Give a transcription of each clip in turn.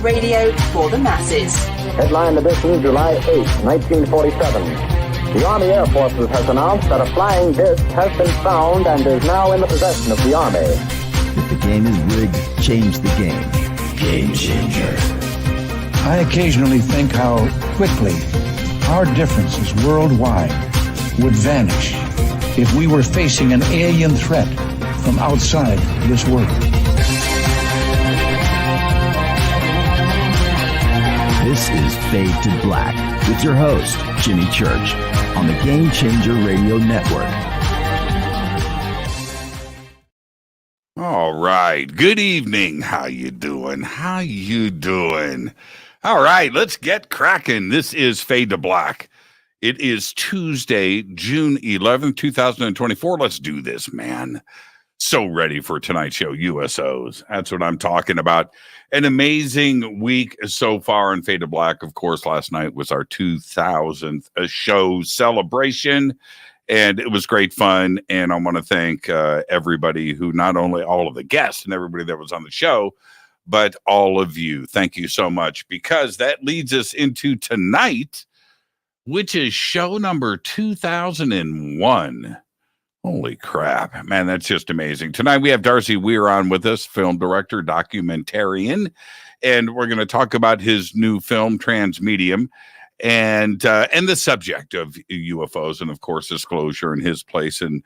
Radio for the masses. Headline edition, July 8, 1947. The Army Air Forces has announced that a flying disc has been found and is now in the possession of the Army. If the game is rigged, change the game. Game changer. I occasionally think how quickly our differences worldwide would vanish if we were facing an alien threat from outside this world. This is Fade to Black with your host, Jimmy Church, on the Game Changer Radio Network. All right. Good evening. How you doing? All right, let's get cracking. This is Fade to Black. It is Tuesday, June 11th, 2024. Let's do this, man. So ready for tonight's show, USOs. That's what I'm talking about. An amazing week so far in Fade to Black. Of course, last night was our 2000th show celebration, and it was great fun. And I want to thank everybody who, not only all of the guests and everybody that was on the show, but all of you. Thank you so much, because that leads us into tonight, which is show number 2001. Holy crap, man, that's just amazing. Tonight we have Darcy Weir on with us, film director, documentarian, and we're going to talk about his new film, Transmedium, and the subject of UFOs and, of course, disclosure and his place and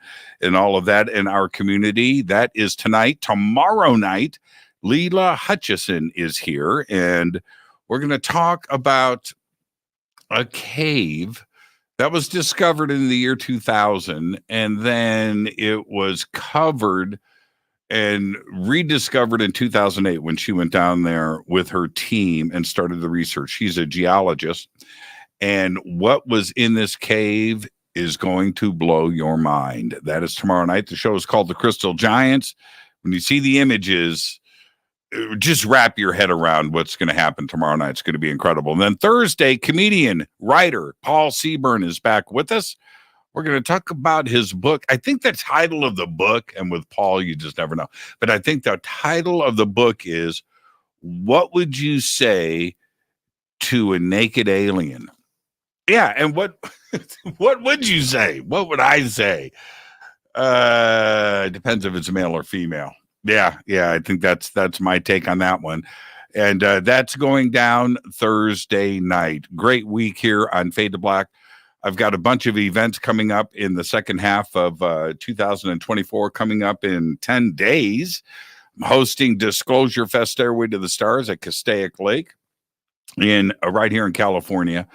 all of that in our community. That is tonight. Tomorrow night, Leela Hutchison is here, and we're going to talk about a cave that was discovered in the year 2000, and then it was covered and rediscovered in 2008 when she went down there with her team and started the research. She's a geologist, and what was in this cave is going to blow your mind. That is tomorrow night. The show is called The Crystal Giants. When you see the images, just wrap your head around what's going to happen tomorrow night. It's going to be incredible. And then Thursday, comedian, writer Paul Seaburn is back with us. We're going to talk about his book. I think the title of the book, and with Paul, you just never know, but I think the title of the book is, What Would You Say to a Naked Alien? Yeah, and what would you say? What would I say? Depends if it's male or female. Yeah, I think that's my take on that one. And that's going down Thursday night. Great week here on Fade to Black. I've got a bunch of events coming up in the second half of 2024, coming up in 10 days. I'm hosting DisclosureFest Stairway to the Stars at Castaic Lake right here in California.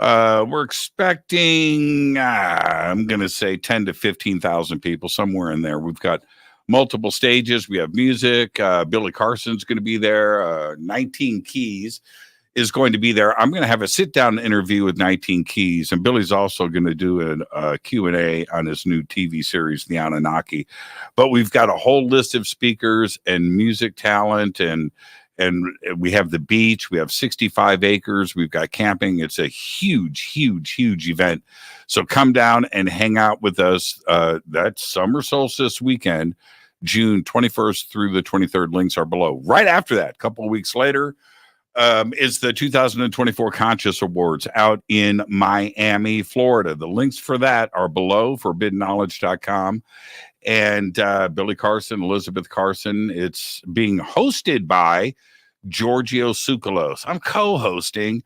We're expecting, I'm going to say 10 to 15,000 people, somewhere in there. We've got multiple stages. We have music. Billy Carson's going to be there. 19 Keys is going to be there. I'm going to have a sit-down interview with 19 Keys, and Billy's also going to do a Q&A on his new TV series, The Anunnaki. But we've got a whole list of speakers and music talent, and we have the beach. We have 65 acres. We've got camping. It's a huge event. So come down and hang out with us. That's summer solstice weekend, June 21st through the 23rd. Links are below. Right after that, a couple of weeks later, is the 2024 Conscious Awards out in Miami, Florida. The links for that are below, forbiddenknowledge.com. And Billy Carson, Elizabeth Carson. It's being hosted by Giorgio Tsoukalos. I'm co-hosting,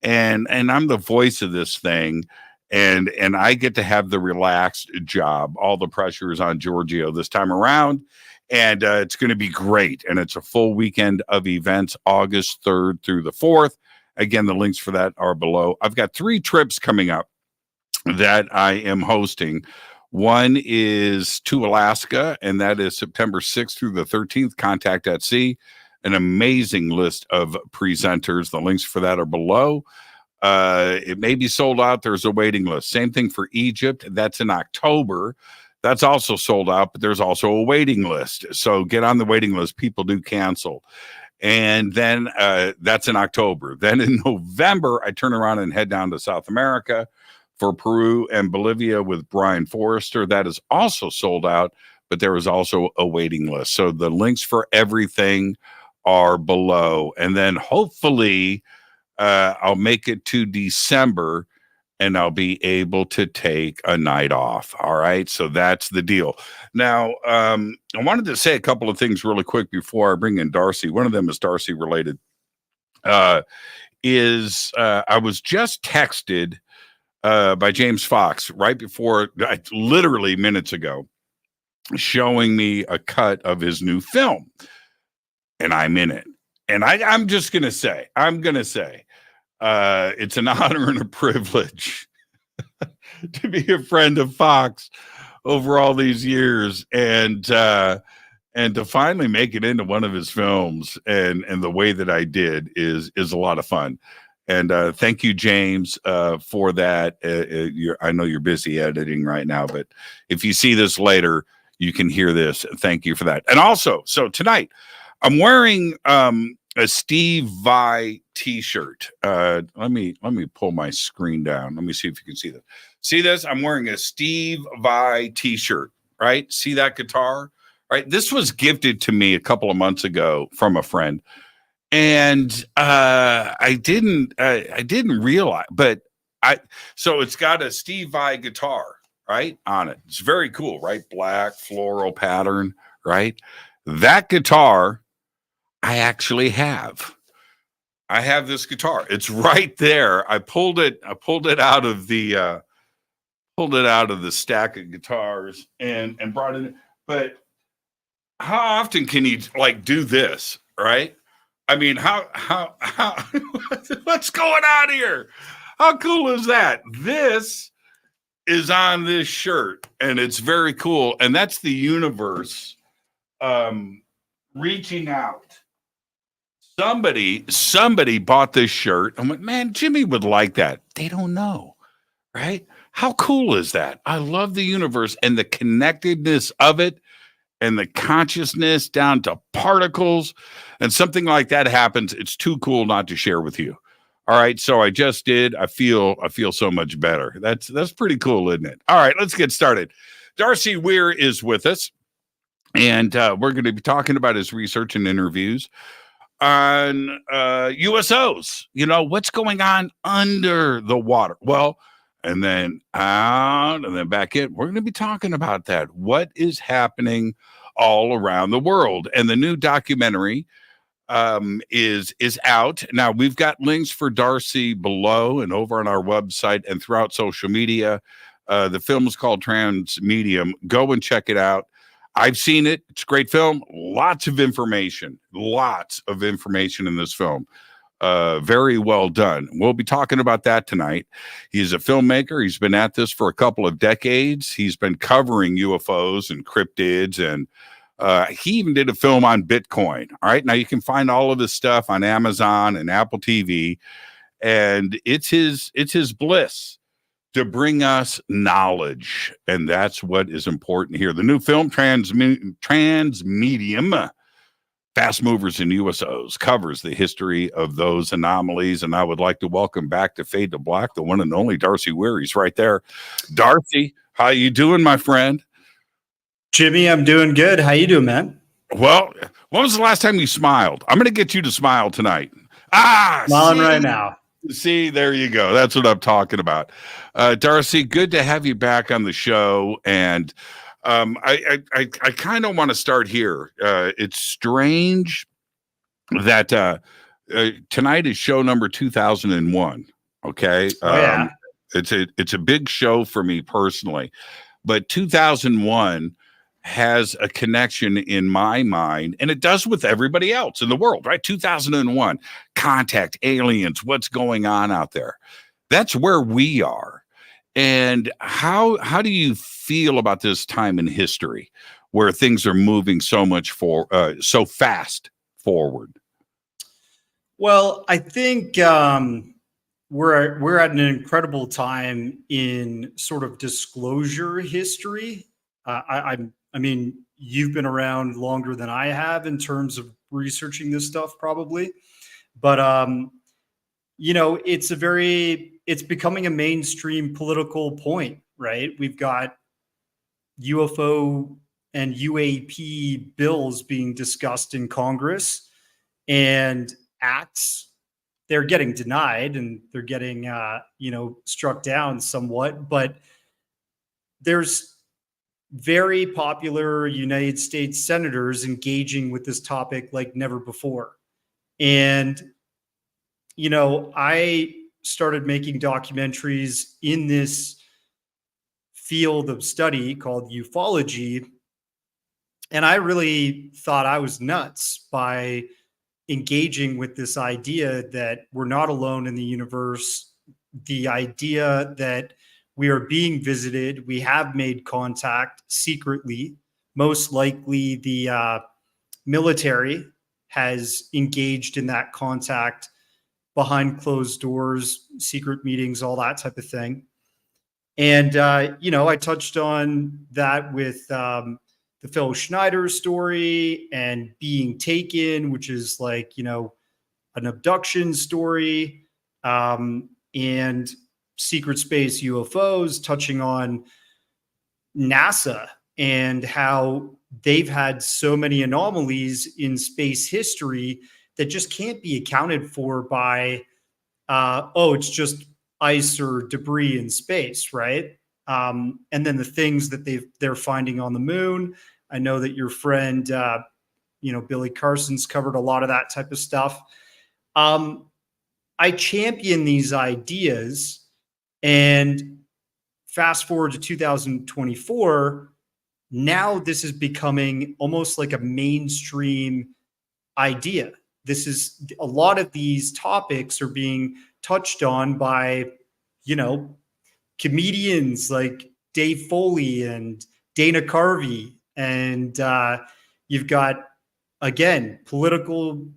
and I'm the voice of this thing. And I get to have the relaxed job. All the pressure is on Giorgio this time around, and it's going to be great. And it's a full weekend of events, August 3rd through the 4th. Again, the links for that are below. I've got 3 trips coming up that I am hosting. One is to Alaska, and that is September 6th through the 13th, Contact at Sea. An amazing list of presenters. The links for that are below. It may be sold out. There's a waiting list. Same thing for Egypt. That's in October. That's also sold out, but there's also a waiting list. So get on the waiting list. People do cancel. And then that's in October. Then in November, I turn around and head down to South America for Peru and Bolivia with Brian Forrester. That is also sold out, but there is also a waiting list. So the links for everything are below. And then hopefully I'll make it to December and I'll be able to take a night off. All right. So that's the deal. Now, I wanted to say a couple of things really quick before I bring in Darcy. One of them is Darcy related. I was just texted by James Fox right before, literally minutes ago, showing me a cut of his new film. And I'm in it. And I'm just going to say, it's an honor and a privilege to be a friend of Fox over all these years, and to finally make it into one of his films, and the way that I did is a lot of fun. And thank you, James, for that. I know you're busy editing right now, but if you see this later, you can hear this. Thank you for that. And also, so tonight I'm wearing a Steve Vai T-shirt. Let me pull my screen down. Let me see if you can see that. See this? I'm wearing a Steve Vai T-shirt, right? See that guitar? Right? This was gifted to me a couple of months ago from a friend. And I didn't realize, but so it's got a Steve Vai guitar, right, on it. It's very cool, right? Black floral pattern, right? That guitar I actually have. I have this guitar. It's right there. I pulled it out of the stack of guitars and brought it in. But how often can you like do this, right? I mean, how what's going on here? How cool is that? This is on this shirt, and it's very cool. And that's the universe reaching out. Somebody bought this shirt. I'm like, man, Jimmy would like that. They don't know, right? How cool is that? I love the universe and the connectedness of it, and the consciousness down to particles, and something like that happens. It's too cool not to share with you. All right. So I just did. I feel so much better. That's pretty cool, isn't it? All right, let's get started. Darcy Weir is with us, and we're going to be talking about his research and interviews on USOs. You know, what's going on under the water? Well, and then out and then back in. We're going to be talking about that. What is happening all around the world? And the new documentary is out. Now, we've got links for Darcy below and over on our website and throughout social media. The film is called Transmedium. Go and check it out. I've seen it. It's a great film. Lots of information in this film. Very well done. We'll be talking about that tonight. He's a filmmaker. He's been at this for a couple of decades. He's been covering UFOs and cryptids, and he even did a film on Bitcoin. All right. Now you can find all of his stuff on Amazon and Apple TV, and it's his bliss to bring us knowledge. And that's what is important here. The new film, Transmedium, Fast Movers and USOs, covers the history of those anomalies. And I would like to welcome back to Fade to Black, the one and only Darcy Weir. He's right there. Darcy, how you doing, my friend? Jimmy, I'm doing good. How you doing, man? Well, when was the last time you smiled? I'm going to get you to smile tonight. Smiling right now. See, there you go. That's what I'm talking about. Darcy, good to have you back on the show. And I kind of want to start here. It's strange that tonight is show number 2001. Okay. Yeah. It's a big show for me personally, but 2001 has a connection in my mind, and it does with everybody else in the world, right? 2001, contact, aliens, what's going on out there? That's where we are. And how do you feel about this time in history where things are moving so fast forward? Well, I think we're at an incredible time in sort of disclosure history. I mean, you've been around longer than I have in terms of researching this stuff, probably. But, you know, it's becoming a mainstream political point, right? We've got UFO and UAP bills being discussed in Congress. and acts, they're getting denied and they're getting, struck down somewhat. But there's very popular United States senators engaging with this topic like never before. And, I started making documentaries in this field of study called ufology. And I really thought I was nuts by engaging with this idea that we're not alone in the universe, the idea that we are being visited, we have made contact secretly. Most likely the military has engaged in that contact behind closed doors, secret meetings, all that type of thing. And, I touched on that with the Phil Schneider story and Being Taken, which is like, an abduction story, and secret space UFOs, touching on NASA and how they've had so many anomalies in space history that just can't be accounted for by, it's just ice or debris in space, right? And then the things that they're finding on the moon. I know that your friend, Billy Carson's covered a lot of that type of stuff. I champion these ideas, and fast forward to 2024, now this is becoming almost like a mainstream idea. This is a lot of these topics are being touched on by, comedians like Dave Foley and Dana Carvey. And you've got, again, political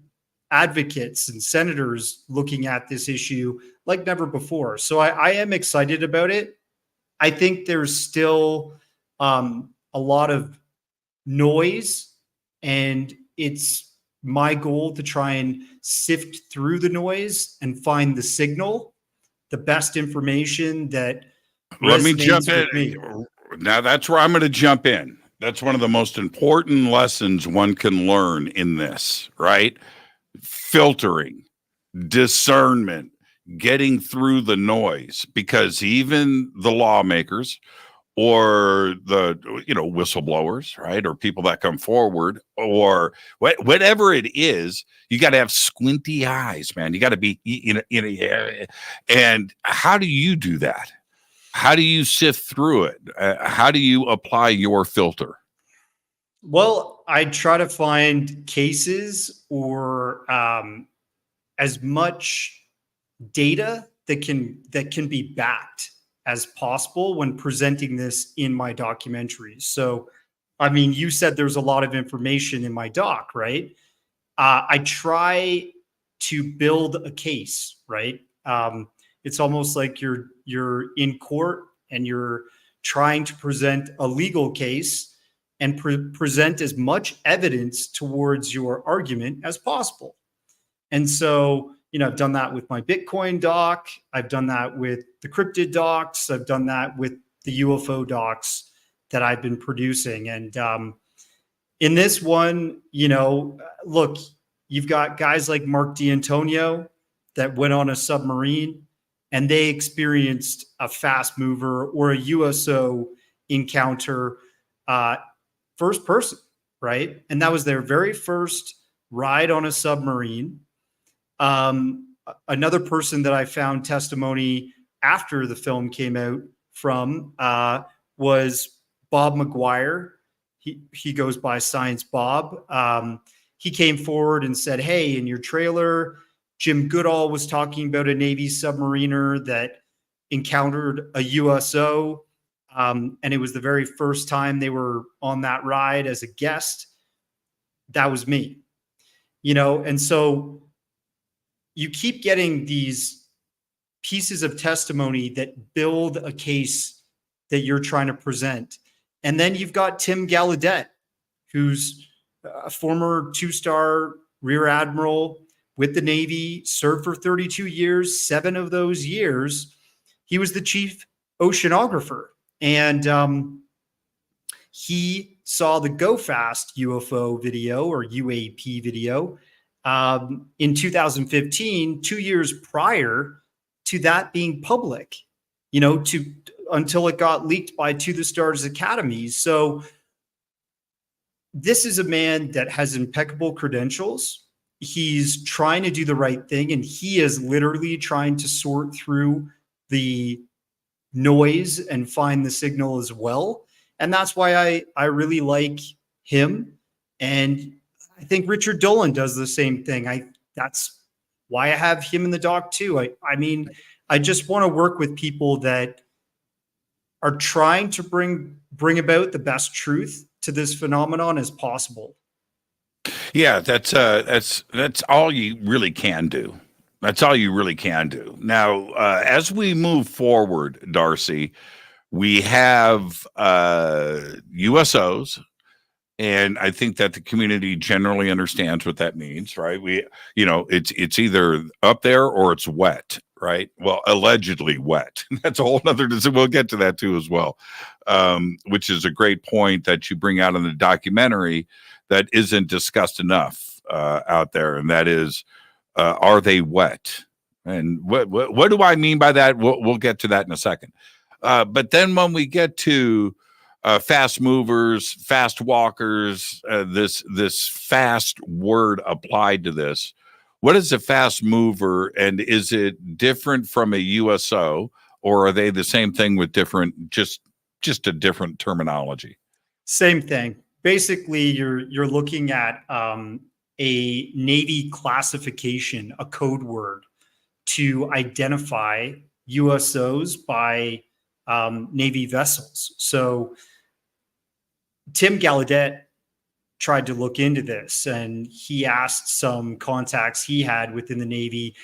advocates and senators looking at this issue like never before. So I am excited about it. I think there's still a lot of noise, and it's my goal to try and sift through the noise and find the signal, the best information that let me jump in. Me. Now that's where I'm going to jump in. That's one of the most important lessons one can learn in this, right? Filtering, discernment, getting through the noise, because even the lawmakers or the whistleblowers, right, or people that come forward, or whatever it is, you got to have squinty eyes, man. You got to be and how do you do that? How do you sift through it? How do you apply your filter? Well, I try to find cases or as much data that can be backed as possible when presenting this in my documentaries. So, I mean, you said there's a lot of information in my doc, right? I try to build a case, right? It's almost like you're in court and you're trying to present a legal case and present as much evidence towards your argument as possible. And so, I've done that with my Bitcoin doc. I've done that with the cryptid docs. I've done that with the UFO docs that I've been producing. And in this one, look, you've got guys like Mark D'Antonio that went on a submarine and they experienced a fast mover or a USO encounter first person, right? And that was their very first ride on a submarine. Another person that I found testimony after the film came out from was Bob McGuire. He goes by Science Bob. He came forward and said, hey, in your trailer, Jim Goodall was talking about a Navy submariner that encountered a USO. And it was the very first time they were on that ride as a guest. That was me, and so you keep getting these pieces of testimony that build a case that you're trying to present. And then you've got Tim Gallaudet, who's a former 2-star Rear Admiral with the Navy, served for 32 years. 7 of those years, he was the chief oceanographer. And he saw the Go Fast UFO video or UAP video in 2015, 2 years prior to that being public, until it got leaked by To the Stars Academy. So this is a man that has impeccable credentials. He's trying to do the right thing, and he is literally trying to sort through the noise and find the signal as well. And that's why I really like him. And I think Richard Dolan does the same thing. That's why I have him in the doc too. I mean, I just want to work with people that are trying to bring about the best truth to this phenomenon as possible. Yeah, that's all you really can do. That's all you really can do. Now, as we move forward, Darcy, we have USOs, and I think that the community generally understands what that means, right? It's either up there or it's wet, right? Well, allegedly wet. That's a whole other. We'll get to that too as well, which is a great point that you bring out in the documentary that isn't discussed enough out there, and that is, are they wet? And what do I mean by that? We'll get to that in a second. But then when we get to fast movers, fast walkers, this fast word applied to this, what is a fast mover, and is it different from a USO, or are they the same thing with different, just a different terminology? Same thing. Basically, you're looking at a Navy classification, a code word to identify USOs by Navy vessels. So Tim Gallaudet tried to look into this, and he asked some contacts he had within the Navy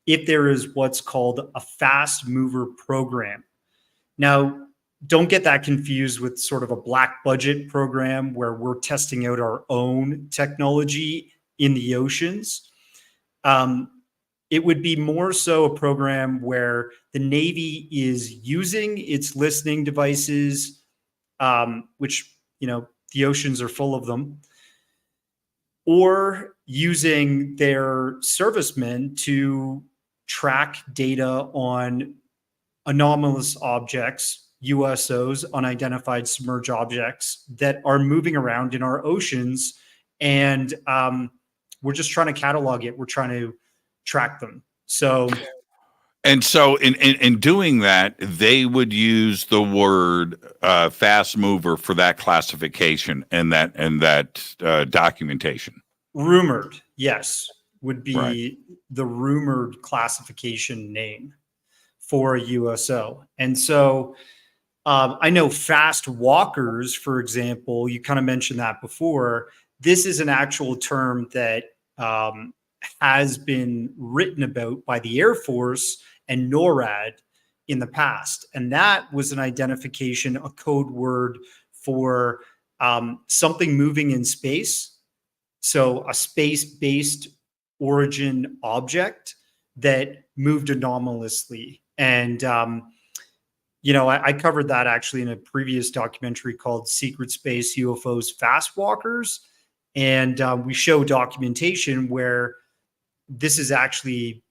if there is what's called a fast mover program. Now, don't get that confused with sort of a black budget program where we're testing out our own technology in the oceans. It would be more so a program where the Navy is using its listening devices, which, the oceans are full of them, or using their servicemen to track data on anomalous objects, USOs, unidentified submerged objects that are moving around in our oceans. And we're just trying to catalog it. We're trying to track them. So in doing that, they would use the word fast mover for that classification and that documentation. Rumored, yes, would be right. The rumored classification name for a USO. And so I know fast walkers, for example, you kind of mentioned that before. This is an actual term that has been written about by the Air Force and NORAD in the past. And that was an identification, a code word for something moving in space. So a space-based origin object that moved anomalously. And, I covered that actually in a previous documentary called Secret Space UFOs Fast Walkers. And we show documentation where this is actually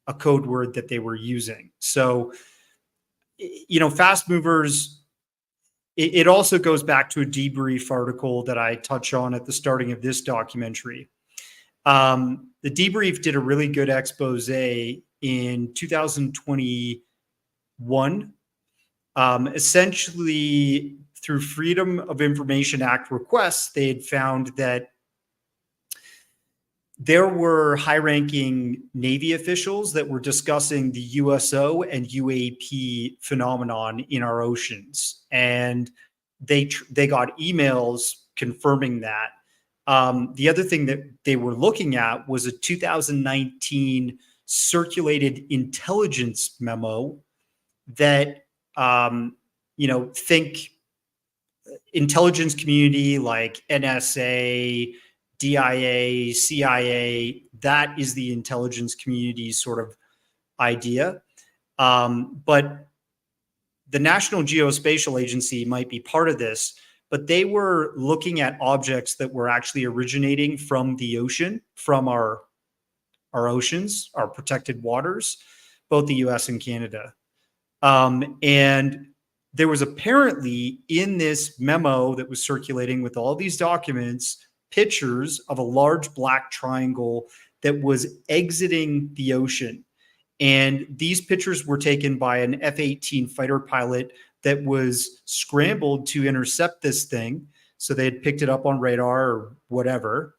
a code word that they were using. So, fast movers, it also goes back to a debrief article that I touch on at the starting of this documentary. The debrief did a really good expose in 2021. Essentially, through Freedom of Information Act requests, they had found that there were high-ranking Navy officials that were discussing the USO and UAP phenomenon in our oceans, and they got emails confirming that. The other thing that they were looking at was a 2019 circulated intelligence memo that, think intelligence community like NSA, DIA, CIA, that is the intelligence community sort of idea. But the National Geospatial Agency might be part of this, but they were looking at objects that were actually originating from the ocean, from our our oceans, our protected waters, both the US and Canada. And there was apparently in this memo that was circulating with all these documents, pictures of a large black triangle that was exiting the ocean. And these pictures were taken by an F-18 fighter pilot that was scrambled to intercept this thing. So they had picked it up on radar or whatever.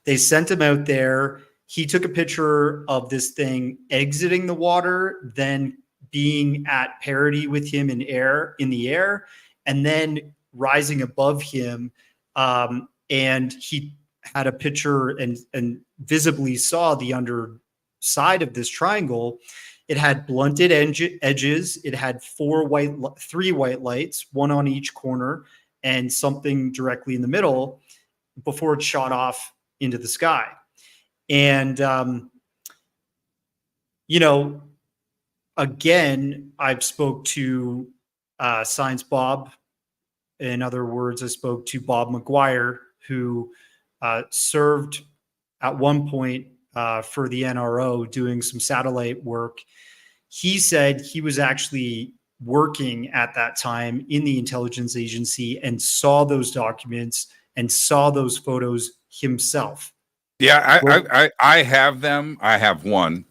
They sent him out there. He took a picture of this thing exiting the water, then being at parity with him in the air, and then rising above him. And he had a picture and visibly saw the underside of this triangle. It had blunted edges. It had three white lights, one on each corner, and something directly in the middle before it shot off into the sky. And, again, I've spoke to Science Bob. In other words, I spoke to Bob McGuire, who served at one point for the NRO doing some satellite work. He said he was actually working at that time in the intelligence agency and saw those documents and saw those photos himself. Yeah, I have them. I have one.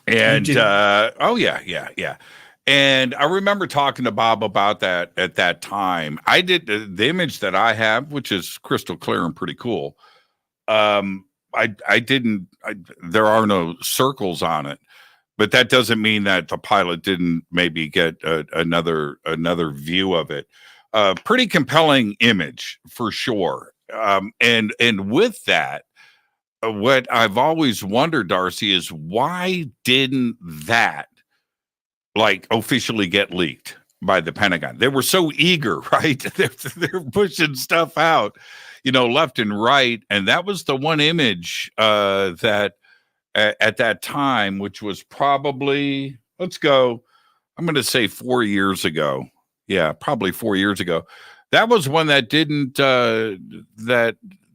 And oh yeah. And I remember talking to Bob about that at that time. I did the image that I have, which is crystal clear and pretty cool. I didn't. There are no circles on it, but that doesn't mean that the pilot didn't maybe get another view of it. Pretty compelling image for sure. And with that, what I've always wondered, Darcy, is why didn't that officially get leaked by the Pentagon? They were so eager, right? They're pushing stuff out, left and right. And that was the one image that at that time, which was probably, I'm going to say 4 years ago. Yeah, probably 4 years ago. That was one that didn't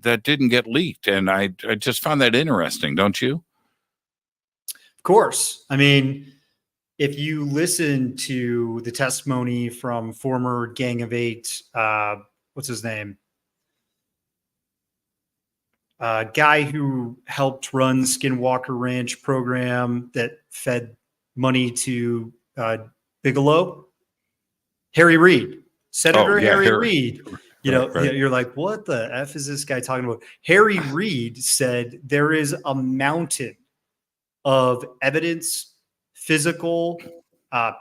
that didn't get leaked. And I just found that interesting, don't you? Of course. I mean, if you listen to the testimony from former Gang of Eight, what's his name? Guy who helped run Skinwalker Ranch program that fed money to Bigelow, Harry Reid, Senator Harry Reid. Right. You're like, what the F is this guy talking about? Harry Reid said there is a mountain of evidence, physical,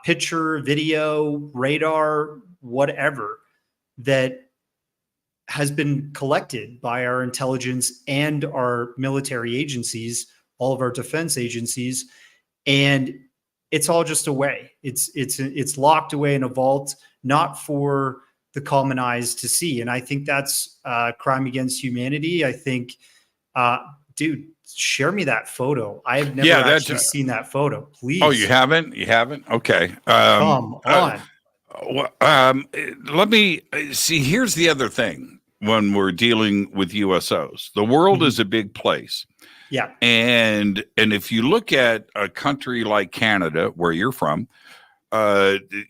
picture, video, radar, whatever, that has been collected by our intelligence and our military agencies, all of our defense agencies, and it's all just away. It's locked away in a vault, not for the common eyes to see. And I think that's crime against humanity. I think, dude, share me that photo. I have never actually seen that photo. Please. Oh, you haven't? You haven't? Okay. Come on. Let me see. Here's the other thing when we're dealing with USOs. The world is a big place. Yeah. And if you look at a country like Canada, where you're from,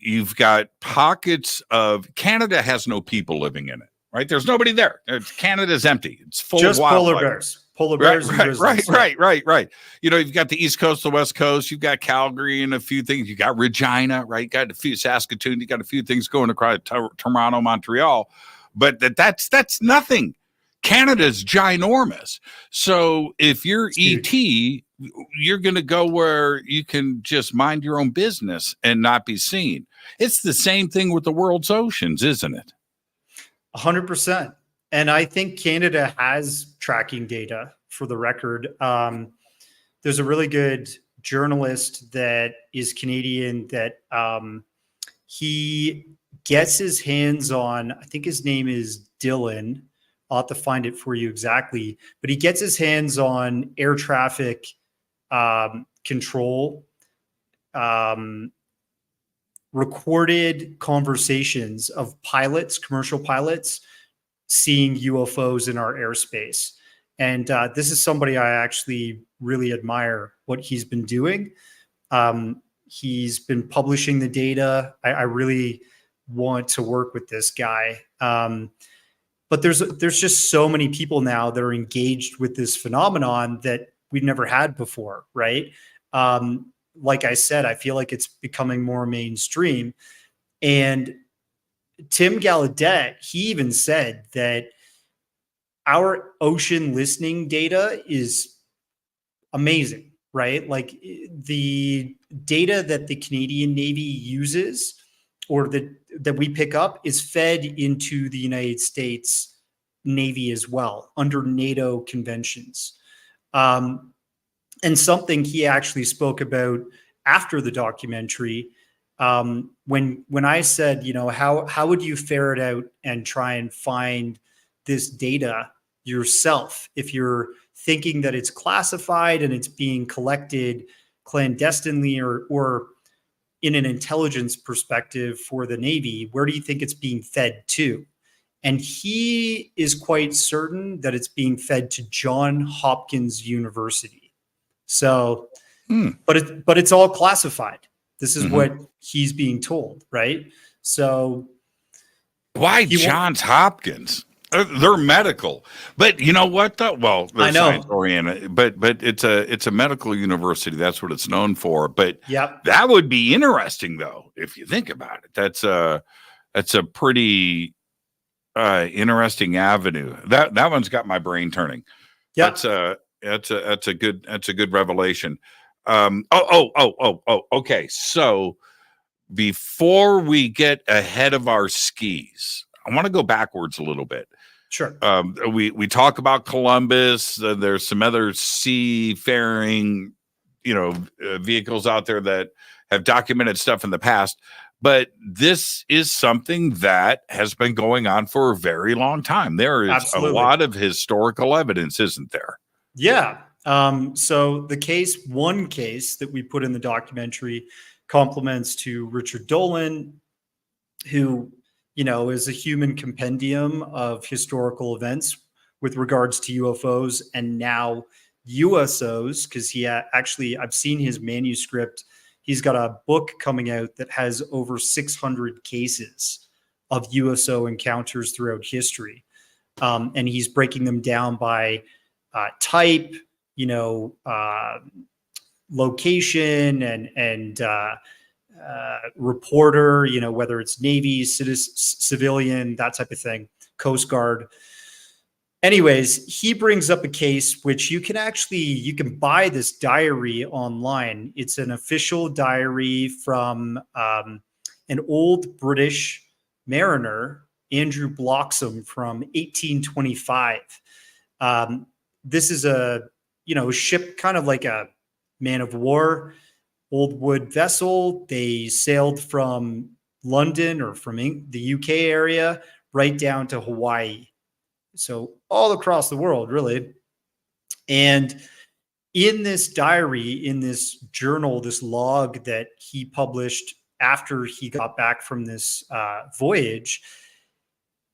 you've got pockets of Canada has no people living in it, right? There's nobody there. Canada's empty. It's full of wildlife. Polar bears, and grizzlies. Right. You've got the East Coast, the West Coast. You've got Calgary and a few things. You got Regina, right? You got a few Saskatoon. You got a few things going across Toronto, Montreal, but that's nothing. Canada's ginormous. So if you're ET, you're going to go where you can just mind your own business and not be seen. It's the same thing with the world's oceans, isn't it? 100%. And I think Canada has tracking data, for the record. There's a really good journalist that is Canadian that he gets his hands on, I think his name is Dylan. I'll have to find it for you exactly, but he gets his hands on air traffic control, recorded conversations of pilots, commercial pilots, seeing UFOs in our airspace. And this is somebody I actually really admire what he's been doing. He's been publishing the data. I really want to work with this guy. But there's just so many people now that are engaged with this phenomenon that we've never had before, right? Like I said, I feel like it's becoming more mainstream. And Tim Gallaudet, he even said that our ocean listening data is amazing, right? Like the data that the Canadian Navy uses or that we pick up is fed into the United States Navy as well under NATO conventions. And something he actually spoke about after the documentary, when I said, you know, how would you ferret out and try and find this data yourself if you're thinking that it's classified and it's being collected clandestinely or in an intelligence perspective for the Navy, where do you think it's being fed to? And he is quite certain that it's being fed to Johns Hopkins University. So, but it's all classified. This is what he's being told, right? So, why Johns Hopkins? They're medical, but you know what? Though, well, they're science oriented, but it's a medical university. That's what it's known for. But that would be interesting, though, if you think about it. That's a pretty interesting avenue. That one's got my brain turning. Yeah, that's a good revelation. Okay. So before we get ahead of our skis, I want to go backwards a little bit. Sure. We talk about Columbus. There's some other seafaring, vehicles out there that have documented stuff in the past. But this is something that has been going on for a very long time. There is a lot of historical evidence, isn't there? Yeah. So one case that we put in the documentary compliments to Richard Dolan, who is a human compendium of historical events with regards to UFOs and now USOs, because I've seen his manuscript. He's got a book coming out that has over 600 cases of USO encounters throughout history. And he's breaking them down by type, location and reporter, whether it's Navy, civilian, that type of thing, Coast Guard. Anyways, he brings up a case which you can buy this diary online. It's an official diary from an old British mariner, Andrew Bloxham, from 1825. This is a ship, kind of like a man of war, old wood vessel. They sailed from London or from the UK area right down to Hawaii. So all across the world, really. And in this diary, in this journal, this log that he published after he got back from this voyage,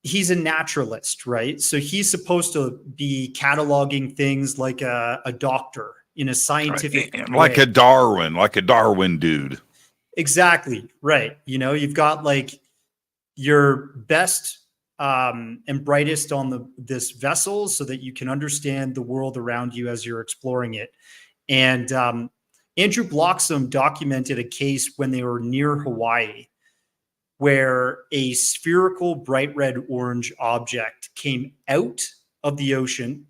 he's a naturalist, right? So he's supposed to be cataloging things like a doctor in a scientific way. Like a Darwin dude. Exactly, right. You've got like your best and brightest on this vessel so that you can understand the world around you as you're exploring it. And Andrew Bloxham documented a case when they were near Hawaii where a spherical bright red orange object came out of the ocean.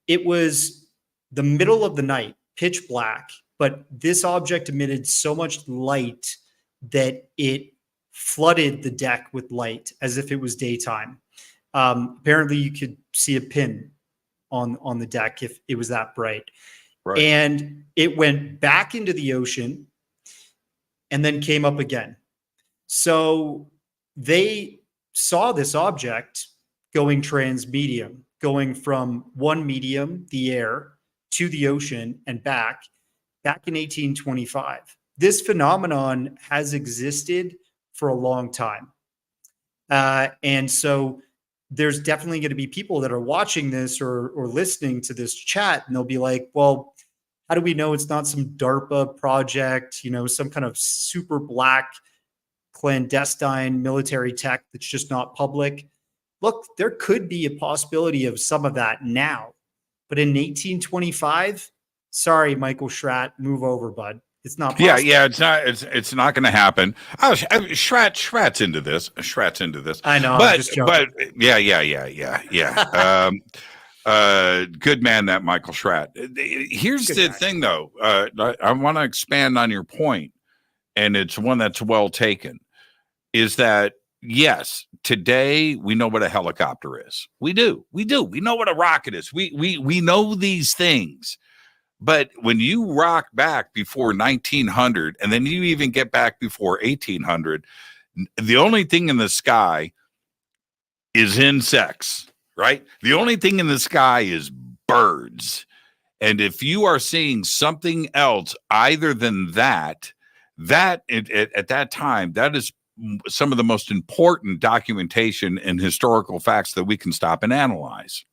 It was the middle of the night, pitch black, but this object emitted so much light that it flooded the deck with light as if it was daytime. Apparently you could see a pin on the deck if it was that bright. Right. And it went back into the ocean and then came up again. So they saw this object going transmedium, going from one medium, the air, to the ocean and back in 1825. This phenomenon has existed for a long time. And so there's definitely going to be people that are watching this or listening to this chat, and they'll be like, well, how do we know it's not some DARPA project, some kind of super black clandestine military tech that's just not public? Look, there could be a possibility of some of that now, but in 1825, sorry, Michael Schratt, move over, bud. It's not possible. Yeah, it's not going to happen. Schratt's into this. Schratt's into this. I know, but I'm just joking. Yeah. Good man, that Michael Schratt. Here's the thing, though. I want to expand on your point, and it's one that's well taken. Is that yes? Today we know what a helicopter is. We do. We know what a rocket is. We know these things. But when you rock back before 1900, and then you even get back before 1800, the only thing in the sky is insects, right? The only thing in the sky is birds. And if you are seeing something else other than that at that time, that is some of the most important documentation and historical facts that we can stop and analyze.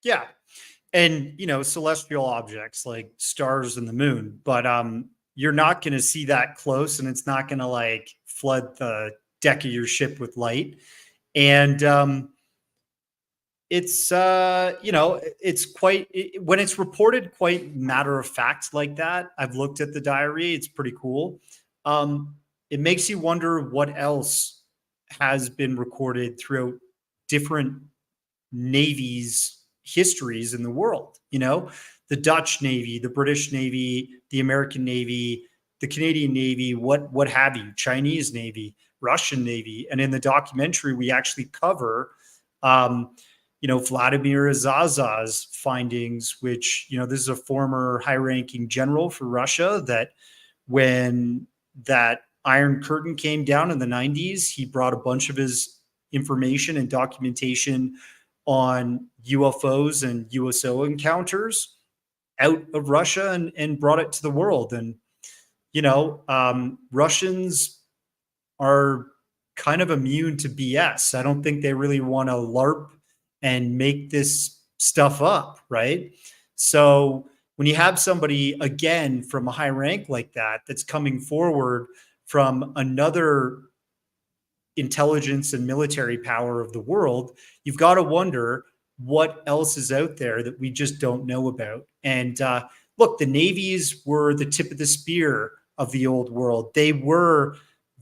Yeah. And, celestial objects like stars and the moon, but you're not going to see that close, and it's not going to flood the deck of your ship with light. And it's, it's when it's reported quite matter of fact like that. I've looked at the diary. It's pretty cool. It makes you wonder what else has been recorded throughout different navies' histories in the world. The Dutch Navy, the British Navy, the American Navy, the Canadian Navy, what have you, Chinese Navy, Russian Navy. And in the documentary, we actually cover, Vladimir Zaza's findings, which, this is a former high-ranking general for Russia, that when that Iron Curtain came down in the 90s, he brought a bunch of his information and documentation on UFOs and USO encounters out of Russia and brought it to the world. And, Russians are kind of immune to BS. I don't think they really want to LARP and make this stuff up, right? So when you have somebody, again, from a high rank like that, that's coming forward from another intelligence and military power of the world, you've got to wonder what else is out there that we just don't know about. And look, the navies were the tip of the spear of the old world. They were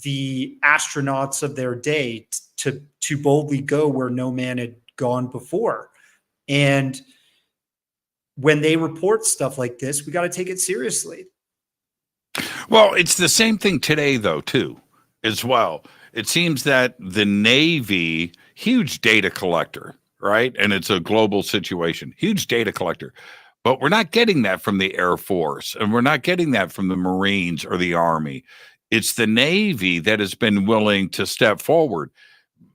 the astronauts of their day to boldly go where no man had gone before. And when they report stuff like this, we got to take it seriously. Well, it's the same thing today, though, too, as well. It seems that the Navy, huge data collector, right? And it's a global situation, huge data collector. But we're not getting that from the Air Force, and we're not getting that from the Marines or the Army. It's the Navy that has been willing to step forward.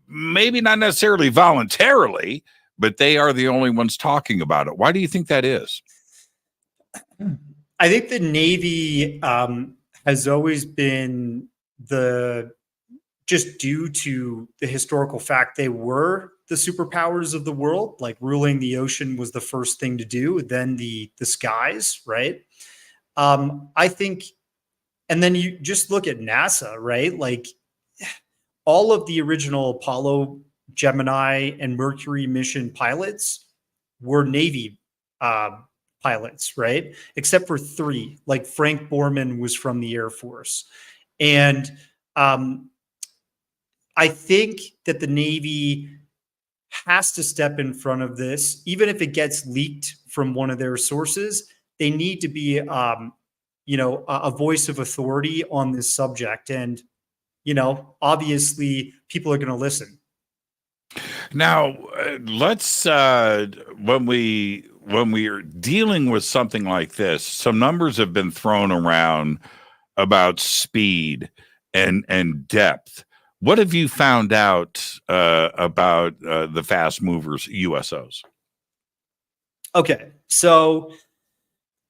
Maybe not necessarily voluntarily, but they are the only ones talking about it. Why do you think that is? I think the Navy has always been just due to the historical fact they were the superpowers of the world, like ruling the ocean was the first thing to do, then the skies, right? I think, and then you just look at NASA, right? Like all of the original Apollo, Gemini, and Mercury mission pilots were Navy pilots, right? Except for 3, like Frank Borman was from the Air Force. And I think that the Navy has to step in front of this, even if it gets leaked from one of their sources. They need to be, a voice of authority on this subject. And, obviously people are going to listen. Now, let's, when we are dealing with something like this, some numbers have been thrown around about speed and depth. What have you found out about the fast movers, USOs? Okay, so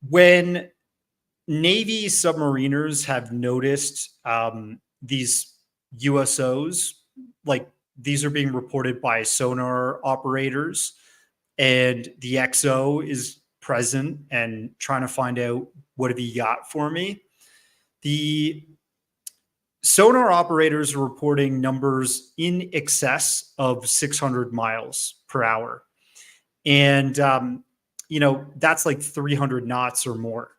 when Navy submariners have noticed these USOs, like these are being reported by sonar operators, and the XO is present and trying to find out what have you got for me. The sonar operators are reporting numbers in excess of 600 miles per hour. And, that's like 300 knots or more.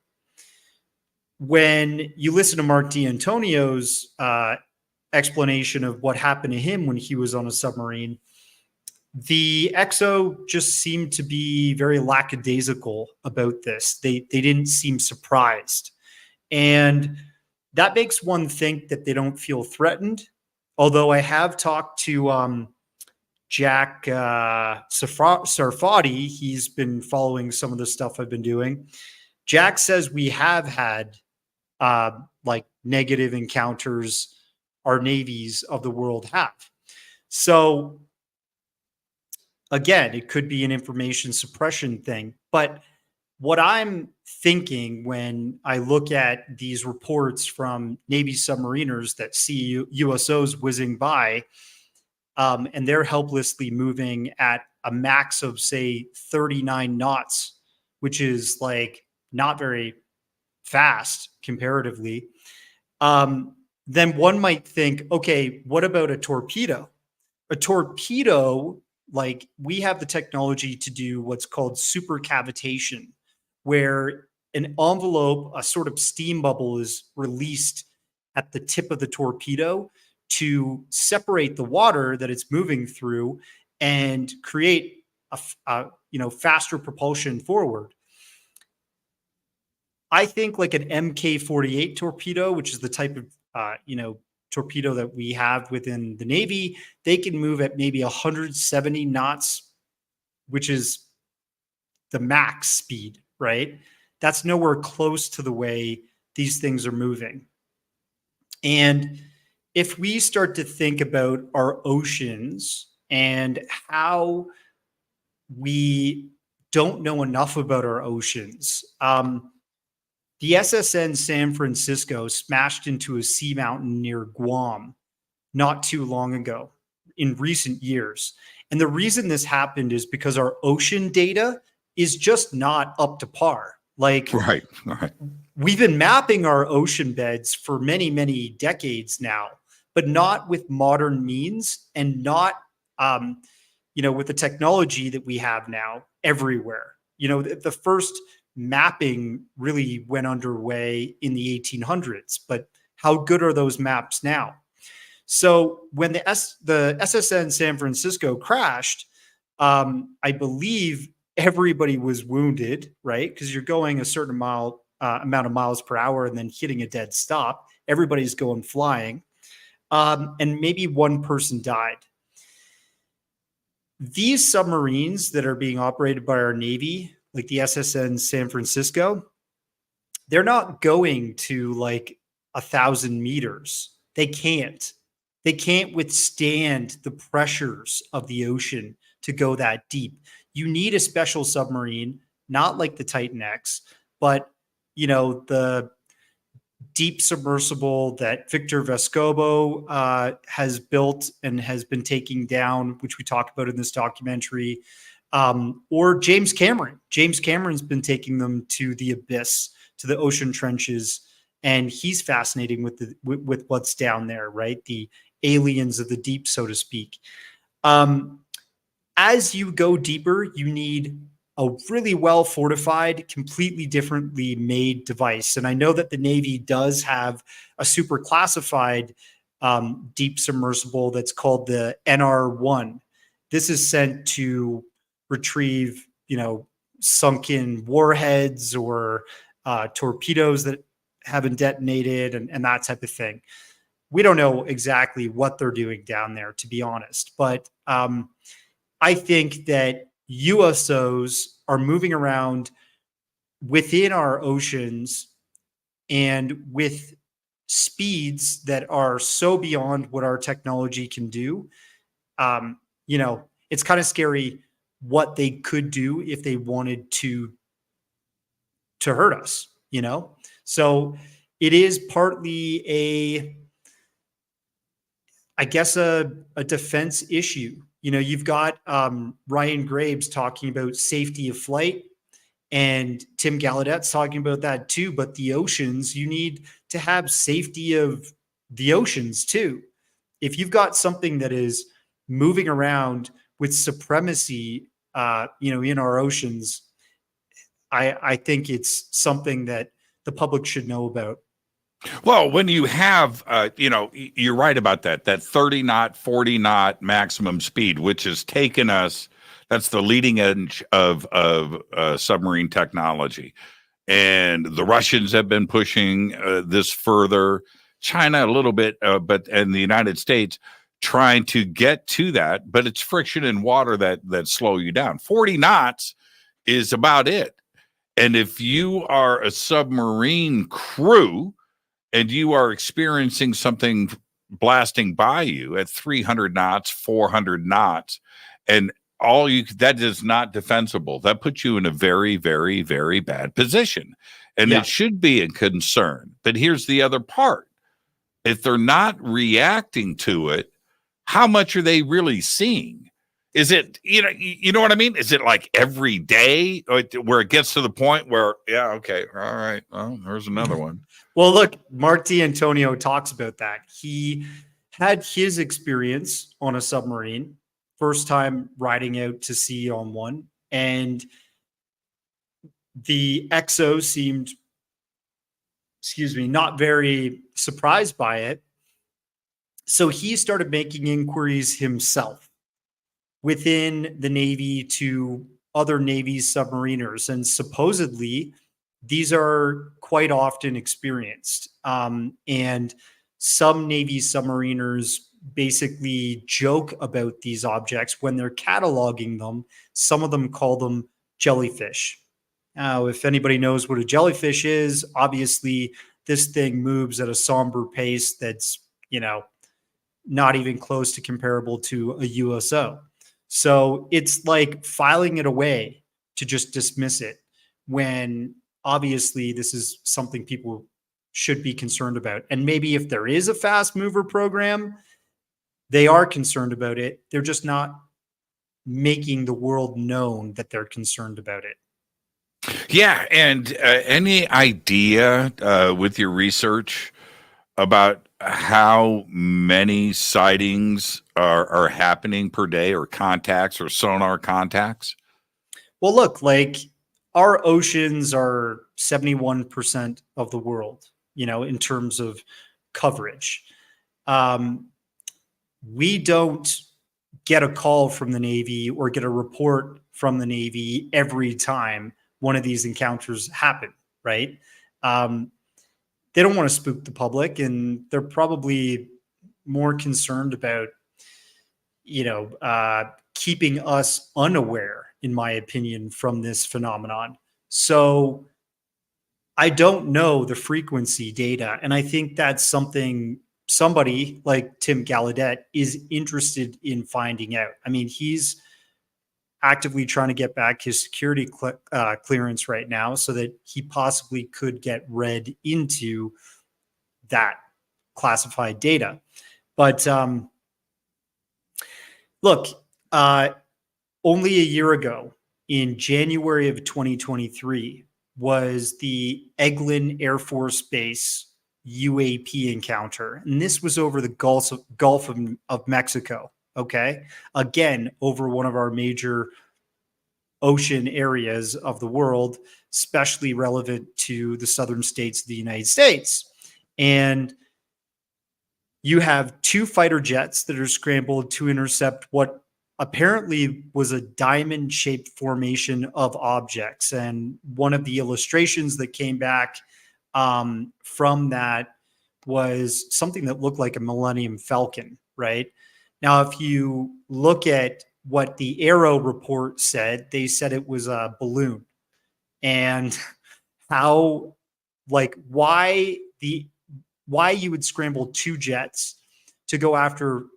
When you listen to Mark D'Antonio's explanation of what happened to him when he was on a submarine, the XO just seemed to be very lackadaisical about this. They didn't seem surprised. And that makes one think that they don't feel threatened. Although I have talked to Jack Sarfati. He's been following some of the stuff I've been doing. Jack says we have had like negative encounters our navies of the world have. So again, it could be an information suppression thing. But what I'm thinking when I look at these reports from Navy submariners that see USOs whizzing by, and they're helplessly moving at a max of, say, 39 knots, which is like not very fast comparatively, then one might think, okay, what about a torpedo? A torpedo, like we have the technology to do what's called supercavitation, where an envelope, a sort of steam bubble, is released at the tip of the torpedo to separate the water that it's moving through and create a faster propulsion forward. I think like an MK-48 torpedo, which is the type of torpedo that we have within the Navy, they can move at maybe 170 knots, which is the max speed, right? That's nowhere close to the way these things are moving. And if we start to think about our oceans and how we don't know enough about our oceans, the SSN San Francisco smashed into a seamountain near Guam not too long ago in recent years. And the reason this happened is because our ocean data is just not up to par. Like, Right. We've been mapping our ocean beds for many, many decades now, but not with modern means and not, with the technology that we have now everywhere. The first mapping really went underway in the 1800s, but how good are those maps now? So when the SSN San Francisco crashed, I believe everybody was wounded, right? Because you're going a certain amount of miles per hour and then hitting a dead stop. Everybody's going flying. And maybe one person died. These submarines that are being operated by our Navy, like the SSN San Francisco, they're not going to like 1,000 meters. They can't withstand the pressures of the ocean to go that deep. You need a special submarine, not like the Titan X, but the deep submersible that Victor Vescovo has built and has been taking down, which we talked about in this documentary. Or James Cameron. James Cameron's been taking them to the abyss, to the ocean trenches, and he's fascinating with what's down there, right? The aliens of the deep, so to speak. As you go deeper, you need a really well fortified, completely differently made device. And I know that the Navy does have a super classified deep submersible that's called the NR-1. This is sent to retrieve, sunken warheads or torpedoes that haven't detonated and that type of thing. We don't know exactly what they're doing down there, to be honest. But I think that USOs are moving around within our oceans and with speeds that are so beyond what our technology can do. It's kind of scary what they could do if they wanted to hurt us, So it is partly I guess a defense issue. You know, you've got Ryan Graves talking about safety of flight, and Tim Gallaudet's talking about that too. But the oceans, you need to have safety of the oceans too. If you've got something that is moving around with supremacy, in our oceans, I think it's something that the public should know about. Well, when you have, you're right about that 30 knot, 40 knot maximum speed, which has taken us, that's the leading edge of submarine technology. And the Russians have been pushing this further, China a little bit, and the United States trying to get to that, but it's friction in water that slow you down. 40 knots is about it. And if you are a submarine crew and you are experiencing something blasting by you at 300 knots, 400 knots, and that is not defensible. That puts you in a very, very, very bad position. And it should be a concern. But here's the other part. If they're not reacting to it, how much are they really seeing? Is it, you know what I mean? Is it like every day where it gets to the point where, yeah, okay, all right, well, there's another one. Well, look, Mark D'Antonio talks about that. He had his experience on a submarine, first time riding out to sea on one, and the XO seemed, not very surprised by it. So he started making inquiries himself within the Navy to other Navy submariners. And supposedly these are quite often experienced. And some Navy submariners basically joke about these objects when they're cataloging them. Some of them call them jellyfish. Now, if anybody knows what a jellyfish is, obviously this thing moves at a somber pace that's, not even close to comparable to a USO. So it's like filing it away to just dismiss it when obviously this is something people should be concerned about. And maybe if there is a fast mover program, they are concerned about it. They're just not making the world known that they're concerned about it. Yeah. And any idea with your research about how many sightings are happening per day, or contacts or sonar contacts? Well, look, like our oceans are 71% of the world, in terms of coverage. We don't get a call from the Navy or get a report from the Navy every time one of these encounters happen, right? They don't want to spook the public, and they're probably more concerned about, keeping us unaware, in my opinion, from this phenomenon. So I don't know the frequency data. And I think that's something somebody like Tim Gallaudet is interested in finding out. I mean, he's actively trying to get back his security clearance right now so that he possibly could get read into that classified data. But look, only a year ago, in January of 2023, was the Eglin Air Force Base UAP encounter. And this was over the Gulf of Mexico. Okay. Again, over one of our major ocean areas of the world, especially relevant to the southern states of the United States. And you have two fighter jets that are scrambled to intercept what apparently was a diamond-shaped formation of objects. And one of the illustrations that came back from that was something that looked like a Millennium Falcon, right? Now, if you look at what the Aero report said, they said it was a balloon. And how, why you would scramble two jets to go after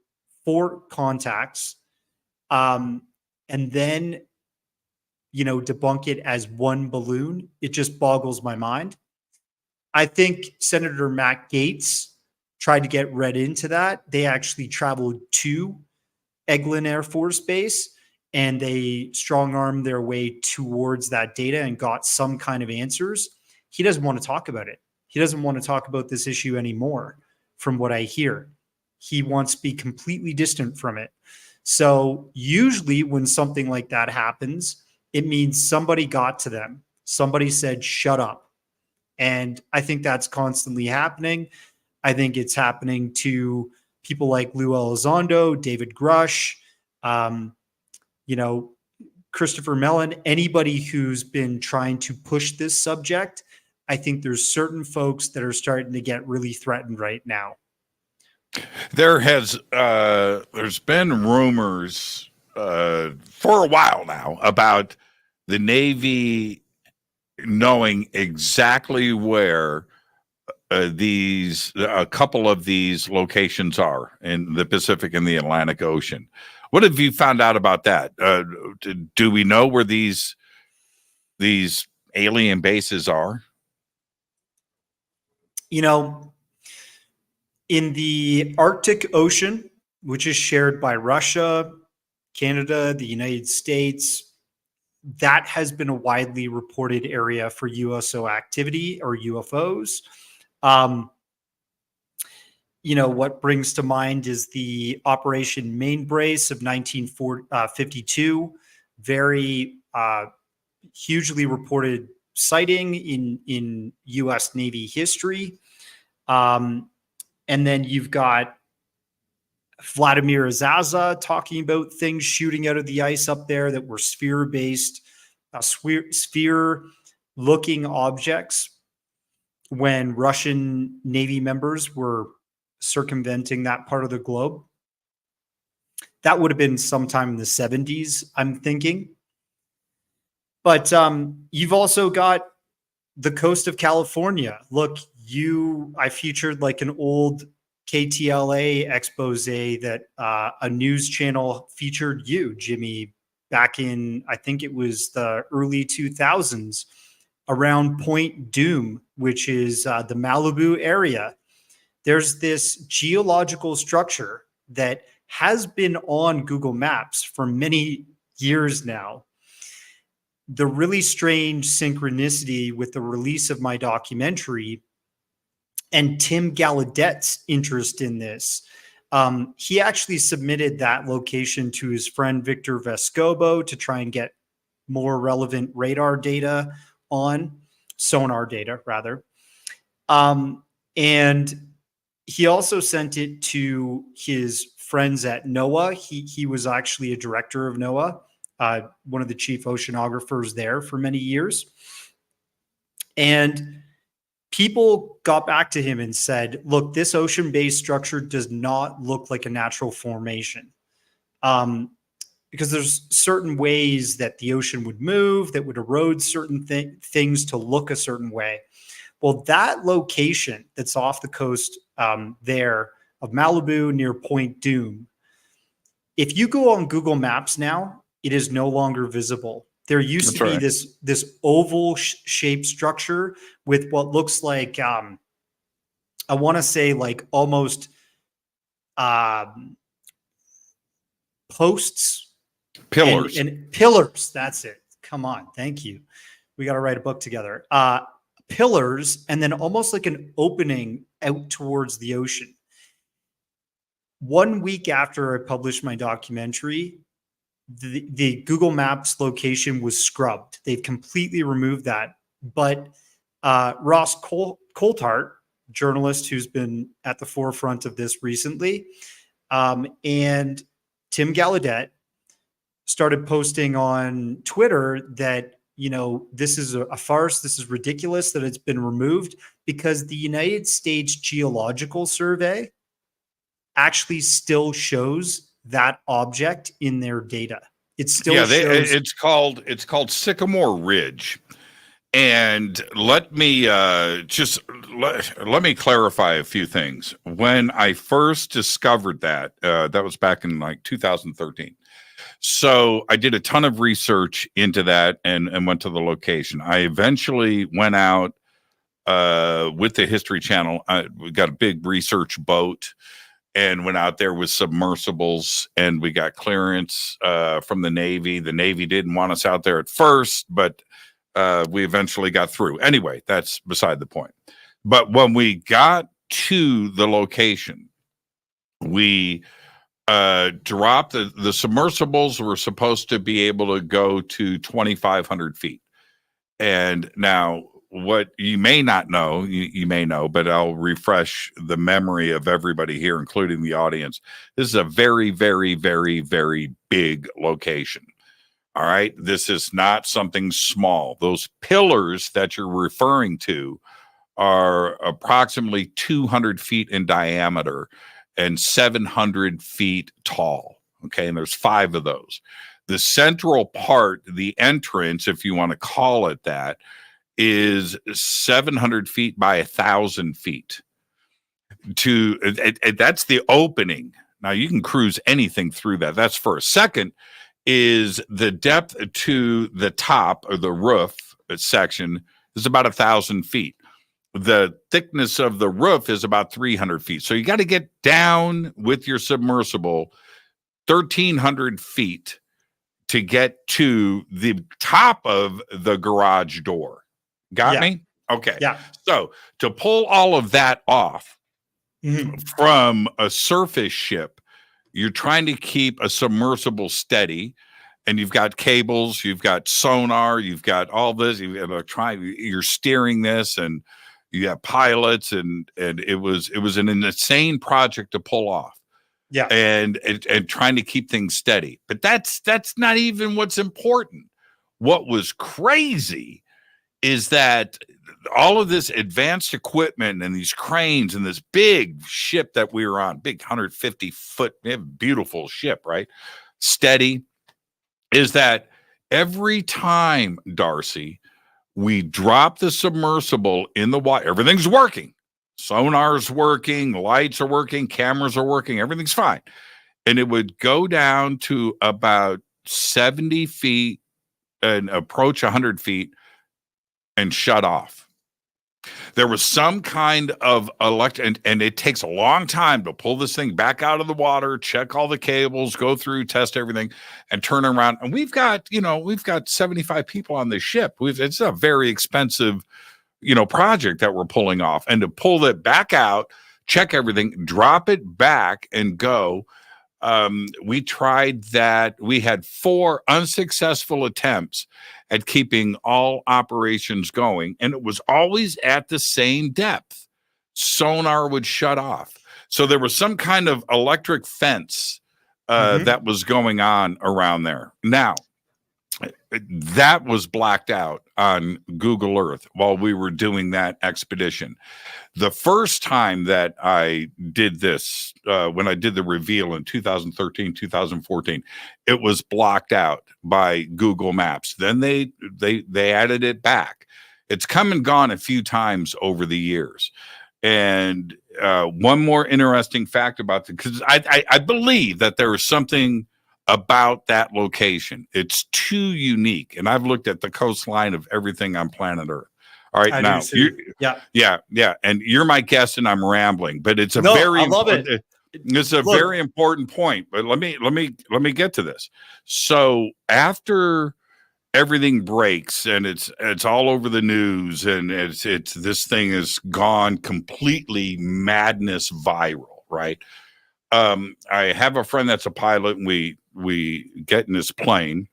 four contacts, and then, debunk it as one balloon, it just boggles my mind. I think Senator Matt Gaetz tried to get read into that, they actually traveled to Eglin Air Force Base and they strong-armed their way towards that data and got some kind of answers. He doesn't want to talk about it. He doesn't want to talk about this issue anymore, from what I hear. He wants to be completely distant from it. So usually when something like that happens, it means somebody got to them. Somebody said, shut up. And I think that's constantly happening. I think it's happening to people like Lou Elizondo, David Grush, Christopher Mellon, anybody who's been trying to push this subject. I think there's certain folks that are starting to get really threatened right now. There's been rumors for a while now about the Navy knowing exactly where a couple of these locations are in the Pacific and the Atlantic Ocean. What have you found out about that? Do we know where these alien bases are? In the Arctic Ocean, which is shared by Russia, Canada, the United States, that has been a widely reported area for USO activity or UFOs. What brings to mind is the Operation Mainbrace of 1952, very hugely reported sighting in U.S. Navy history. And then you've got Vladimir Azaza talking about things shooting out of the ice up there that were sphere-based, sphere-looking objects when Russian Navy members were circumventing that part of the globe. That would have been sometime in the 70s, I'm thinking. But you've also got the coast of California. Look, I featured like an old KTLA expose that a news channel featured you, Jimmy, back in, I think it was the early 2000s, around Point Doom, which is the Malibu area. There's this geological structure that has been on Google Maps for many years now. The really strange synchronicity with the release of my documentary and Tim Gallaudet's interest in this. He actually submitted that location to his friend Victor Vescovo to try and get more relevant radar data sonar data rather. And he also sent it to his friends at NOAA. He was actually a director of NOAA, one of the chief oceanographers there for many years. And people got back to him and said, look, this ocean-based structure does not look like a natural formation. Because there's certain ways that the ocean would move that would erode certain things to look a certain way. Well, that location that's off the coast there of Malibu near Point Doom, if you go on Google Maps now, it is no longer visible. There used to be this oval shaped structure with what looks like, I want to say like almost posts. Pillars. And pillars. That's it. Come on. Thank you. We got to write a book together. Pillars, and then almost like an opening out towards the ocean. 1 week after I published my documentary, the Google Maps location was scrubbed. They've completely removed that. But Ross Coulthart, journalist who's been at the forefront of this recently, and Tim Gallaudet started posting on Twitter that, this is a farce. This is ridiculous that it's been removed because the United States Geological Survey actually still shows that object in their data. It still shows. It's called Sycamore Ridge. And let me clarify a few things. When I first discovered that was back in like 2013. So I did a ton of research into that and went to the location. I eventually went out with the History Channel. We got a big research boat and went out there with submersibles, and we got clearance from the Navy. The Navy didn't want us out there at first, but we eventually got through. Anyway, that's beside the point. But when we got to the location, we dropped the submersibles were supposed to be able to go to 2,500 feet. And now what you may not know, you may know, but I'll refresh the memory of everybody here, including the audience. This is a very, very, very, very big location. All right. This is not something small. Those pillars that you're referring to are approximately 200 feet in diameter and 700 feet tall. Okay. And there's 5 of those. The central part, the entrance, if you want to call it that, is 700 feet by 1,000 feet. That's the opening. Now you can cruise anything through that. That's first. Second is the depth to the top or the roof section is about 1,000 feet. The thickness of the roof is about 300 feet. So you got to get down with your submersible 1,300 feet to get to the top of the garage door. Got me? Okay. Yeah. So to pull all of that off from a surface ship, you're trying to keep a submersible steady, and you've got cables, you've got sonar, you've got all this, you're steering this, and you have pilots, and it was an insane project to pull off. Yeah. And trying to keep things steady. But that's not even what's important. What was crazy is that all of this advanced equipment and these cranes and this big ship that we were on, big 150-foot, beautiful ship, right? Steady, is that every time, Darcy, we drop the submersible in the water, everything's working. Sonar's working, lights are working, cameras are working, everything's fine. And it would go down to about 70 feet and approach 100 feet and shut off. There was some kind of and it takes a long time to pull this thing back out of the water, check all the cables, go through, test everything, and turn around. And we've got 75 people on this ship. It's a very expensive, project that we're pulling off. And to pull it back out, check everything, drop it back and go. We tried that. We had 4 unsuccessful attempts at keeping all operations going, and it was always at the same depth. Sonar would shut off. So there was some kind of electric fence that was going on around there. Now, that was blacked out on Google Earth while we were doing that expedition. The first time that I did this, when I did the reveal in 2013, 2014, it was blocked out by Google Maps. Then they added it back. It's come and gone a few times over the years. And one more interesting fact about it, because I believe that there is something about that location. It's too unique. And I've looked at the coastline of everything on planet Earth. All right, now, yeah. And you're my guest, and I'm rambling, but it's very important point. But let me get to this. So after everything breaks, and it's all over the news, and it's this thing has gone completely madness viral, right? I have a friend that's a pilot, and we get in this plane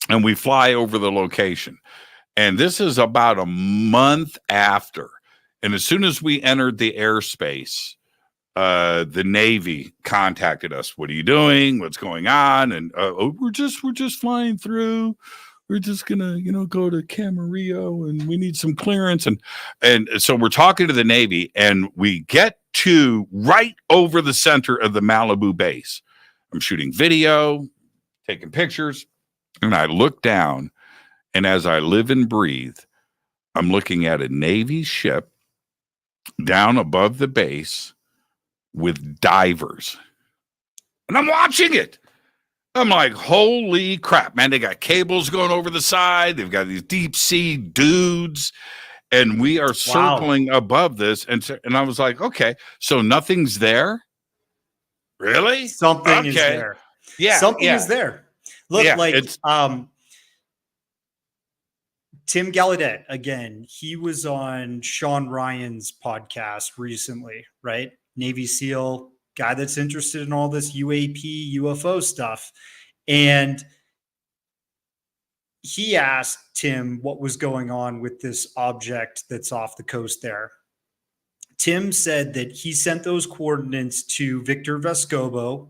and we fly over the location. And this is about a month after. And as soon as we entered the airspace, the Navy contacted us. What are you doing? What's going on? And we're just flying through. We're just gonna, go to Camarillo, and we need some clearance. And so we're talking to the Navy, and we get to right over the center of the Malibu base. I'm shooting video, taking pictures, and I look down, and as I live and breathe, I'm looking at a Navy ship down above the base with divers. And I'm watching it. I'm like, holy crap, man. They got cables going over the side. They've got these deep sea dudes. and we are Wow. circling above this. And I was like, okay, so nothing's there? Really? Something is Okay. there. Yeah. Something yeah. is there. Look, Yeah, like it's Tim Gallaudet, again, he was on Sean Ryan's podcast recently, right? Navy SEAL guy that's interested in all this UAP, UFO stuff. And he asked Tim what was going on with this object that's off the coast there. Tim said that he sent those coordinates to Victor Vescovo,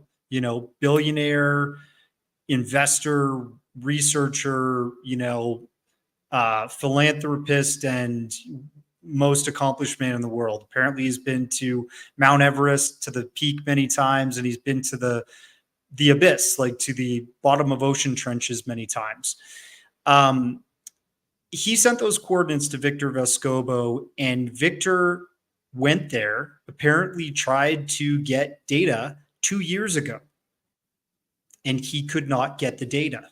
billionaire, investor, researcher, philanthropist, and most accomplished man in the world. Apparently he's been to Mount Everest, to the peak many times, and he's been to the abyss, like to the bottom of ocean trenches many times. He sent those coordinates to Victor Vescovo, and Victor went there, apparently tried to get data 2 years ago, and he could not get the data.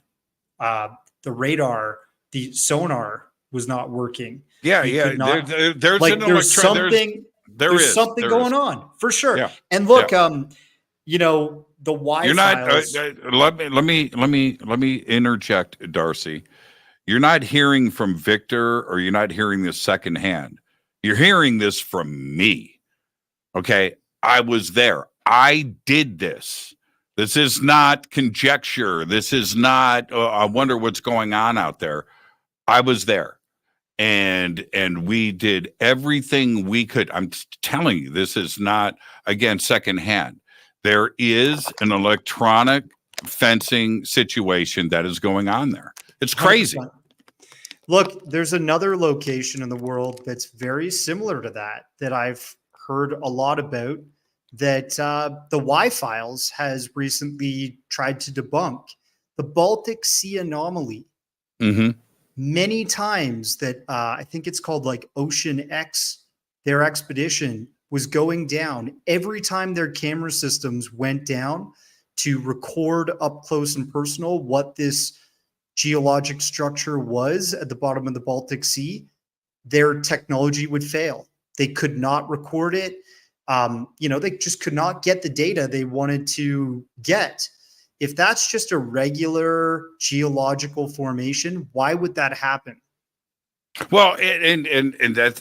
The radar, the sonar was not working. yeah. There's something going on for sure. Yeah. And look, the Y You're not. files. Let me interject, Darcy. You're not hearing from Victor, or you're not hearing this secondhand. You're hearing this from me. Okay, I was there. I did this. This is not conjecture. This is not. I wonder what's going on out there. I was there, and we did everything we could. I'm telling you, this is not, again, secondhand. There is an electronic fencing situation that is going on there. It's crazy. 100%. Look, there's another location in the world that's very similar to that I've heard a lot about, that the Y files has recently tried to debunk. The Baltic Sea anomaly. Mm-hmm. Many times that I think it's called like Ocean X, their expedition was going down. Every time their camera systems went down to record up close and personal what this geologic structure was at the bottom of the Baltic Sea, their technology would fail. They could not record it. They just could not get the data they wanted to get. If that's just a regular geological formation, why would that happen? Well, and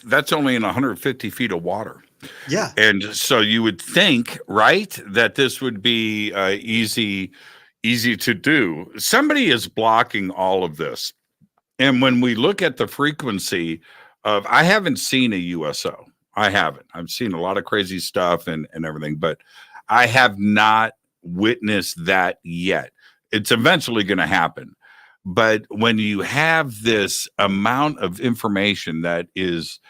that's only in 150 feet of water. Yeah. And so you would think, right, that this would be easy to do. Somebody is blocking all of this. And when we look at the frequency of, I haven't seen a USO. I haven't. I've seen a lot of crazy stuff and everything, but I have not witnessed that yet. It's eventually going to happen. But when you have this amount of information that is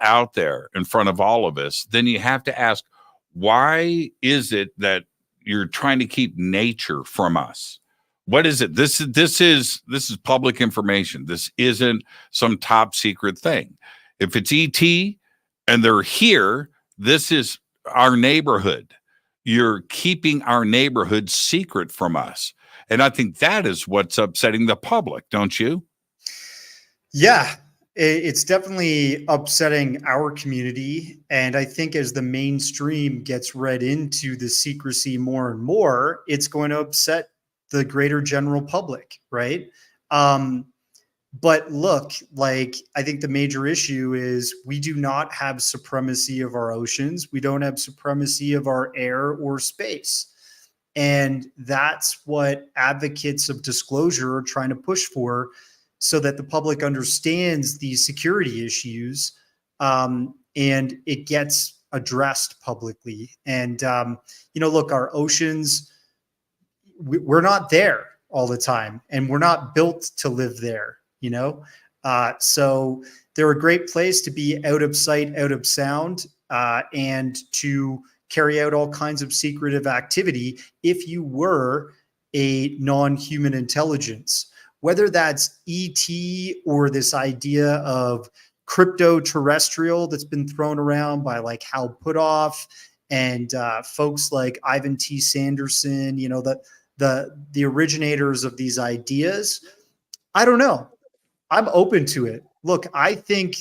out there in front of all of us, then you have to ask, why is it that you're trying to keep nature from us? What is it? This is public information. This isn't some top secret thing. If it's ET and they're here, this is our neighborhood. You're keeping our neighborhood secret from us. And I think that is what's upsetting the public, don't you? Yeah, it's definitely upsetting our community. And I think as the mainstream gets read into the secrecy more and more, it's going to upset the greater general public, right? But look, like, I think the major issue is we do not have supremacy of our oceans. We don't have supremacy of our air or space. And that's what advocates of disclosure are trying to push for, so that the public understands these security issues, and it gets addressed publicly. And, look, our oceans, we're not there all the time, and we're not built to live there. So they're a great place to be out of sight, out of sound, and to carry out all kinds of secretive activity if you were a non-human intelligence, whether that's ET or this idea of crypto-terrestrial that's been thrown around by like Hal Puthoff and folks like Ivan T. Sanderson, the originators of these ideas. I don't know. I'm open to it. Look, I think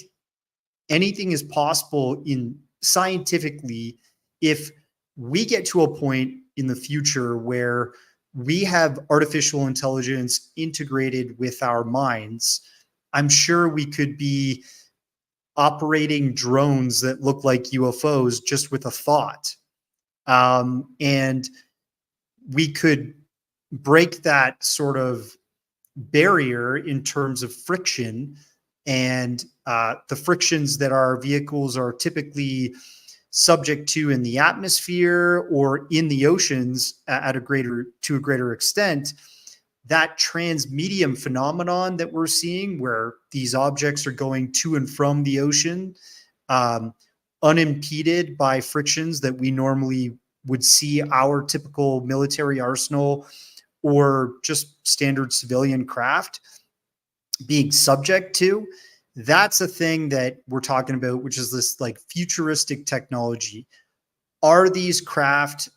anything is possible in scientifically if we get to a point in the future where we have artificial intelligence integrated with our minds. I'm sure we could be operating drones that look like UFOs just with a thought. And we could break that sort of barrier in terms of friction, and the frictions that our vehicles are typically subject to in the atmosphere or in the oceans to a greater extent. That transmedium phenomenon that we're seeing, where these objects are going to and from the ocean, unimpeded by frictions that we normally would see our typical military arsenal or just standard civilian craft being subject to, that's a thing that we're talking about, which is this like futuristic technology. Are these craft,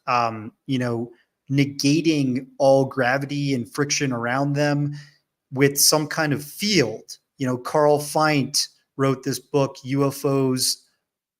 negating all gravity and friction around them with some kind of field? Carl Feit wrote this book, UFOs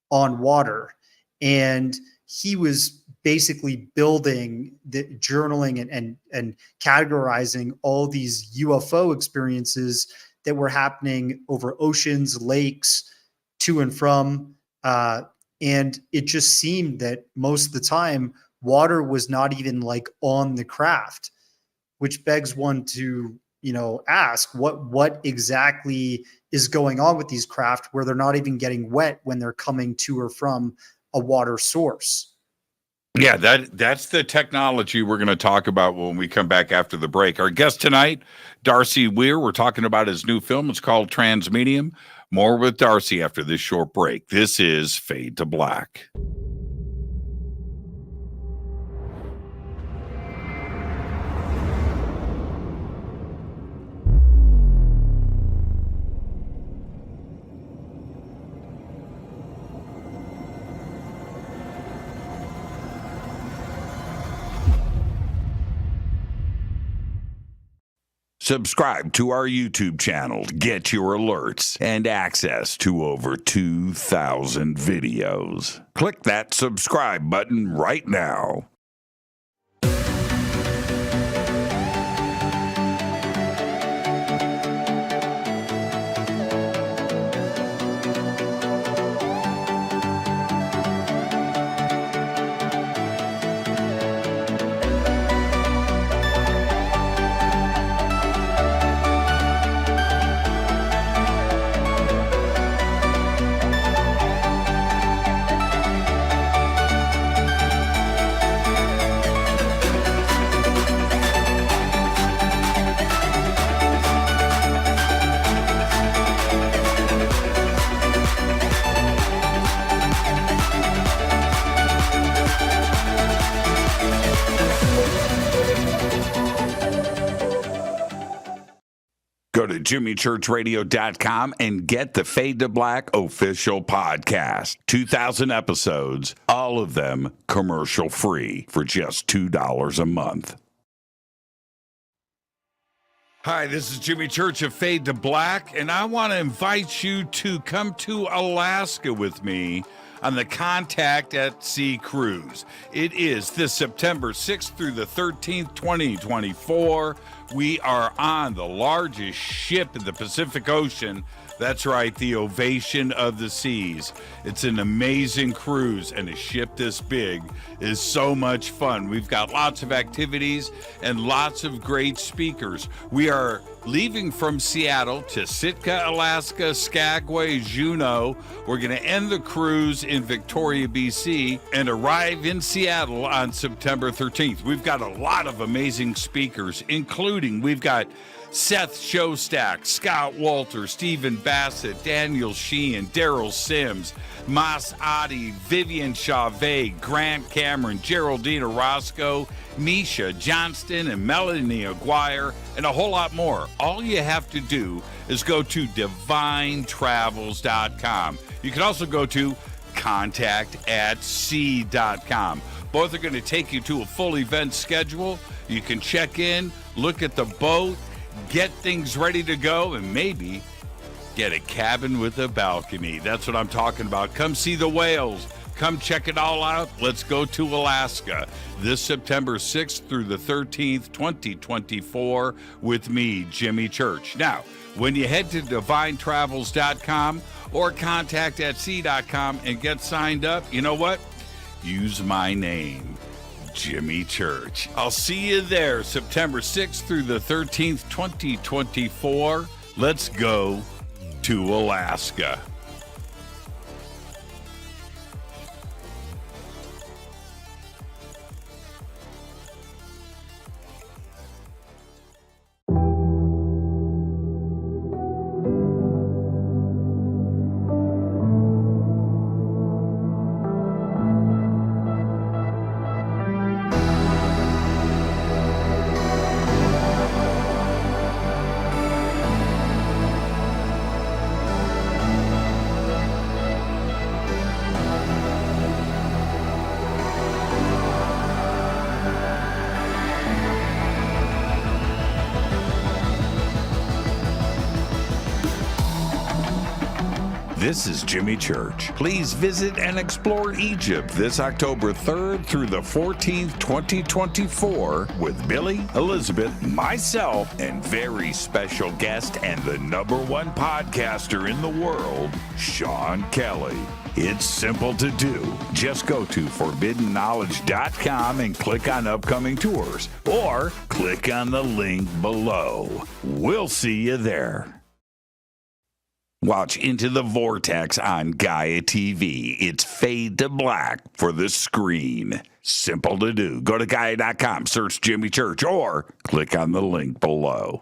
on Water, and he was basically building the journaling and categorizing all these UFO experiences that were happening over oceans, lakes, to and from. And it just seemed that most of the time, water was not even like on the craft, which begs one to, ask what exactly is going on with these craft where they're not even getting wet when they're coming to or from a water source. Yeah, that's the technology we're going to talk about when we come back after the break. Our guest tonight, Darcy Weir. We're talking about his new film. It's called Transmedium. More with Darcy after this short break. This is Fade to Black. Subscribe to our YouTube channel to get your alerts and access to over 2,000 videos. Click that subscribe button right now. Go to jimmychurchradio.com and get the Fade to Black official podcast. 2,000 episodes, all of them commercial free for just $2 a month. Hi, this is Jimmy Church of Fade to Black, and I want to invite you to come to Alaska with me on the Contact at Sea cruise. It is this September 6th through the 13th, 2024. We are on the largest ship in the Pacific Ocean. That's right, the Ovation of the Seas. It's an amazing cruise, and a ship this big is so much fun. We've got lots of activities and lots of great speakers. We are leaving from Seattle to Sitka, Alaska, Skagway, Juneau. We're going to end the cruise in Victoria, BC, and arrive in Seattle on September 13th. We've got a lot of amazing speakers, including we've got Seth Shostak, Scott Walter, Stephen Bassett, Daniel Sheehan, Daryl Sims, Mas Adi, Vivian Chavez, Grant Cameron, Geraldine Orozco, Misha Johnston, and Melanie Aguirre, and a whole lot more. All you have to do is go to divinetravels.com. You can also go to contactatsea.com. Both are going to take you to a full event schedule. You can check in, look at the boat, get things ready to go, and maybe Get a cabin with a balcony. That's what I'm talking about. Come see the whales. Come check it all out. Let's go to Alaska this September 6th through the 13th, 2024 with me, Jimmy Church. Now, when you head to divinetravels.com or contactatc.com and get signed up, you know what? Use my name, Jimmy Church. I'll see you there September 6th through the 13th, 2024. Let's go to Alaska. This is Jimmy Church. Please visit and explore Egypt this October 3rd through the 14th, 2024 with Billy, Elizabeth, myself, and very special guest and the #1 podcaster in the world, Sean Kelly. It's simple to do. Just go to forbiddenknowledge.com and click on upcoming tours, or click on the link below. We'll see you there. Watch Into the Vortex on Gaia TV. It's fade to black for the screen. Simple to do. Go to Gaia.com, search Jimmy Church, or click on the link below.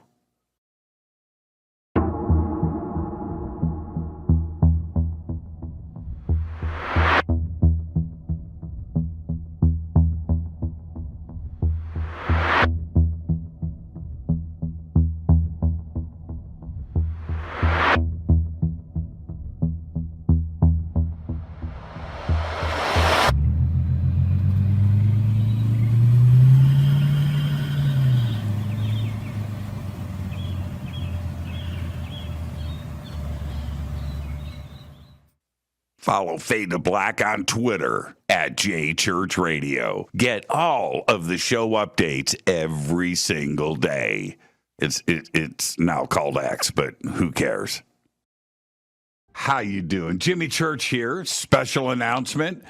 Follow Fade to Black on Twitter at JChurchRadio. Get all of the show updates every single day. It's now called X, but who cares? How you doing? Jimmy Church here. Special announcement.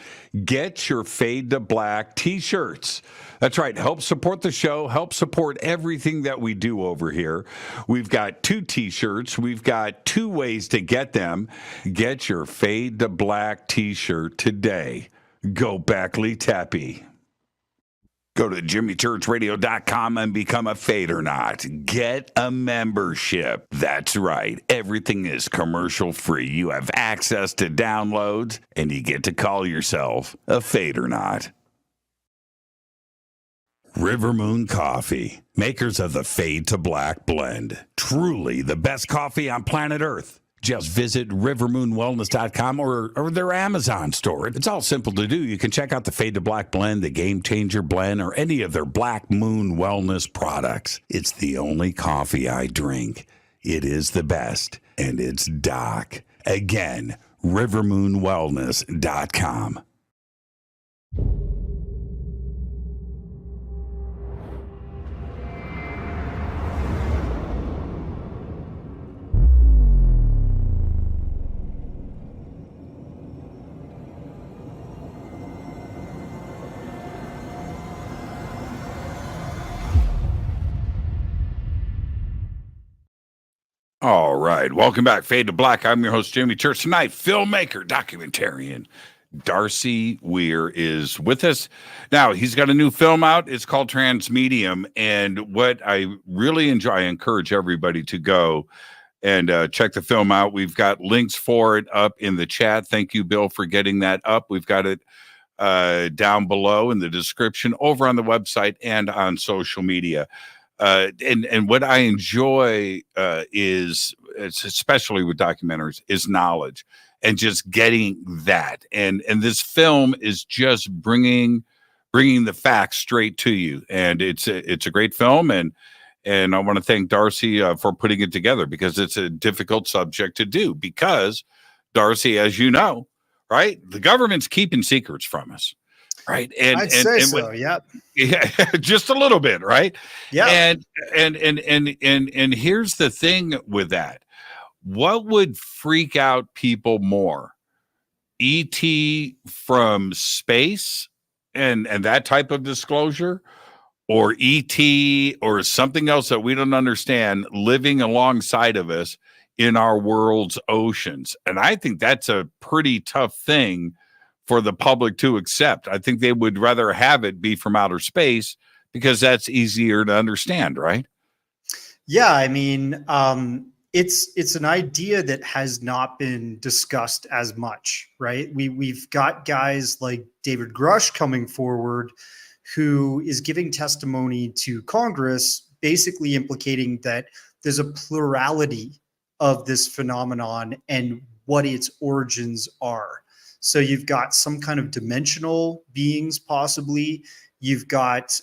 Get your Fade to Black T-shirts. That's right. Help support the show. Help support everything that we do over here. We've got 2 T-shirts. We've got 2 ways to get them. Get your Fade to Black T-shirt today. Go Backley Tappy. Go to jimmychurchradio.com and become a Fadernaut. Get a membership. That's right. Everything is commercial free. You have access to downloads, and you get to call yourself a Fadernaut. River Moon Coffee, makers of the Fade to Black blend. Truly the best coffee on planet Earth. Just visit rivermoonwellness.com or their Amazon store. It's all simple to do. You can check out the Fade to Black blend, the Game Changer blend, or any of their Black Moon Wellness products. It's the only coffee I drink. It is the best, and it's Doc. Again, rivermoonwellness.com. All right. Welcome back. Fade to Black. I'm your host, Jimmy Church. Tonight, filmmaker, documentarian, Darcy Weir is with us. Now, he's got a new film out. It's called Transmedium. And what I really enjoy, I encourage everybody to go and check the film out. We've got links for it up in the chat. Thank you, Bill, for getting that up. We've got it down below in the description, over on the website, and on social media. And what I enjoy is, especially with documentaries, is knowledge and just getting that. And this film is just bringing the facts straight to you. And it's a great film. And And I want to thank Darcy for putting it together, because it's a difficult subject to do, because Darcy, as you know, right, the government's keeping secrets from us, right? I'd say so. Yep. Yeah, just a little bit, right? Yeah. And here's the thing with that. What would freak out people more? ET from space and that type of disclosure, or ET or something else that we don't understand living alongside of us in our world's oceans? And I think that's a pretty tough thing for the public to accept. I think they would rather have it be from outer space, because that's easier to understand, right? Yeah, I mean, it's an idea that has not been discussed as much, right? We've got guys like David Grush coming forward, who is giving testimony to Congress, basically implicating that there's a plurality of this phenomenon and what its origins are. So you've got some kind of dimensional beings, possibly. You've got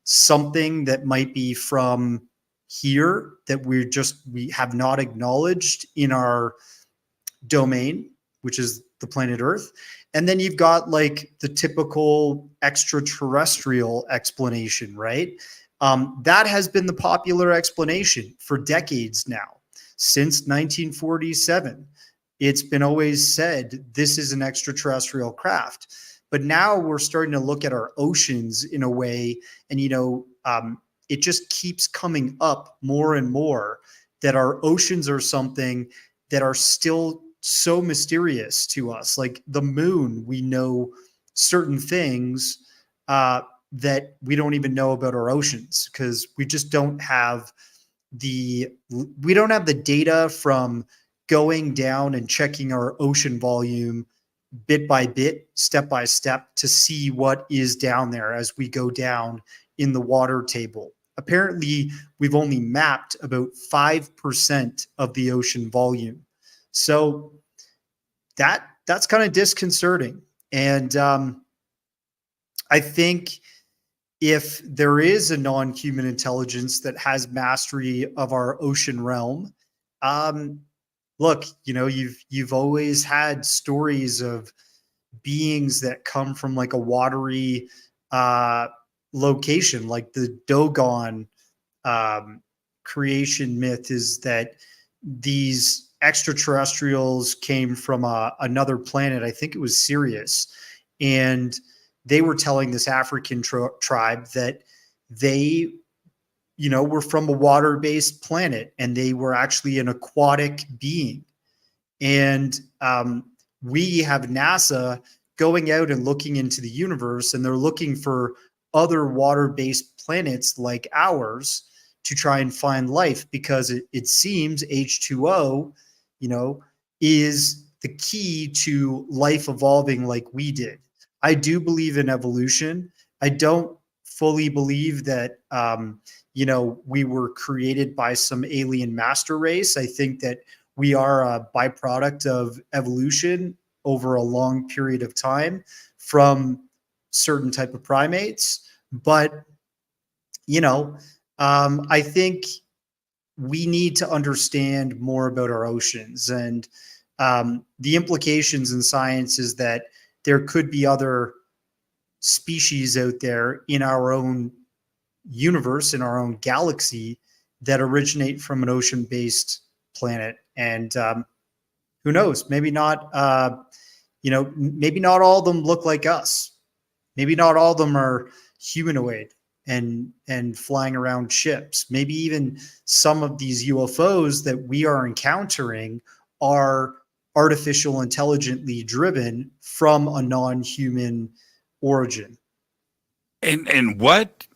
something that might be from here that we have not acknowledged in our domain, which is the planet Earth. And then you've got like the typical extraterrestrial explanation, right? That has been the popular explanation for decades now, since 1947. It's been always said this is an extraterrestrial craft. But now we're starting to look at our oceans in a way, and it just keeps coming up more and more that our oceans are something that are still so mysterious to us. Like the moon, we know certain things that we don't even know about our oceans, because we just don't have the data from going down and checking our ocean volume bit by bit, step by step, to see what is down there as we go down in the water table. Apparently, we've only mapped about 5% of the ocean volume. So that's kind of disconcerting. And I think if there is a non-human intelligence that has mastery of our ocean realm, look, you've always had stories of beings that come from like a watery location, like the Dogon creation myth is that these extraterrestrials came from another planet. I think it was Sirius, and they were telling this African tribe that they were from a water-based planet, and they were actually an aquatic being. And we have NASA going out and looking into the universe, and they're looking for other water-based planets like ours to try and find life, because it seems H2O, is the key to life evolving like we did. I do believe in evolution. I don't fully believe that we were created by some alien master race. I think that we are a byproduct of evolution over a long period of time from certain type of primates. But, I think we need to understand more about our oceans, and the implications in science is that there could be other species out there in our own universe, in our own galaxy, that originate from an ocean-based planet. And who knows, maybe not, maybe not all of them look like us. Maybe not all of them are humanoid and flying around ships. Maybe even some of these UFOs that we are encountering are artificial intelligently driven from a non-human origin. And what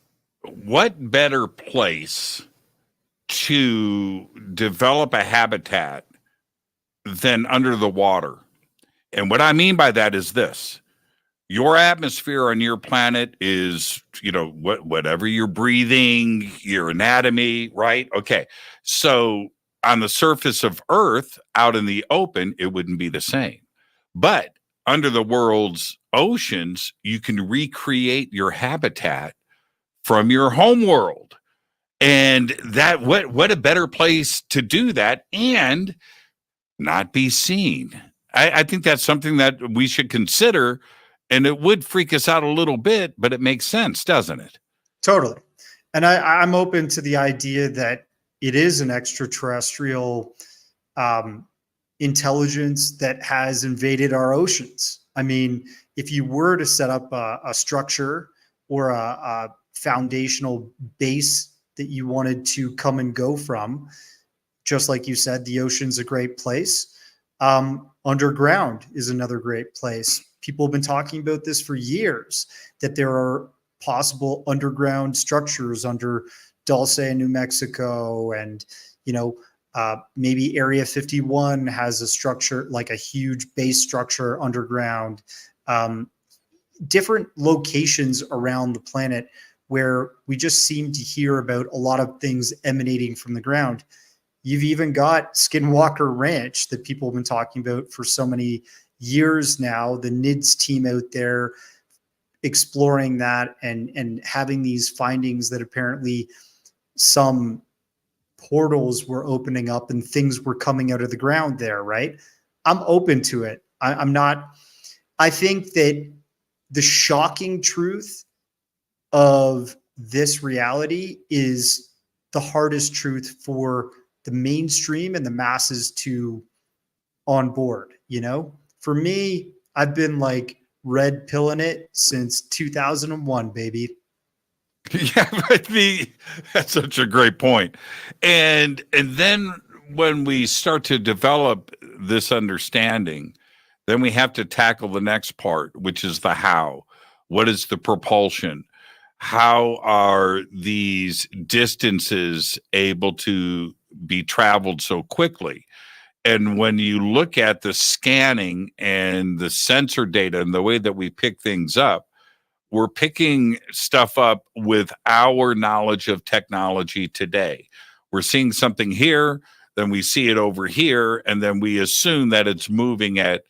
better place to develop a habitat than under the water? And what I mean by that is this: your atmosphere on your planet is, whatever you're breathing, your anatomy, right? Okay. So on the surface of Earth, out in the open, it wouldn't be the same. But under the world's oceans, you can recreate your habitat from your home world. And that what a better place to do that and not be seen. I think that's something that we should consider, and it would freak us out a little bit, but it makes sense, doesn't it? Totally. And I'm open to the idea that it is an extraterrestrial intelligence that has invaded our oceans. I mean, if you were to set up a structure or a foundational base that you wanted to come and go from, just like you said, the ocean's a great place. Underground is another great place. People have been talking about this for years, that there are possible underground structures under Dulce, New Mexico, and, maybe Area 51 has a structure, like a huge base structure underground. Different locations around the planet where we just seem to hear about a lot of things emanating from the ground. You've even got Skinwalker Ranch that people have been talking about for so many years now. The NIDS team out there exploring that and having these findings that apparently some portals were opening up and things were coming out of the ground there, right? I'm open to it. I think that the shocking truth of this reality is the hardest truth for the mainstream and the masses to on board. For me, I've been like red pilling it since 2001, baby. Yeah, that's such a great point. And then when we start to develop this understanding, then we have to tackle the next part, which is the how. What is the propulsion? How are these distances able to be traveled so quickly? And when you look at the scanning and the sensor data and the way that we pick things up, we're picking stuff up with our knowledge of technology today. We're seeing something here, then we see it over here, and then we assume that it's moving at,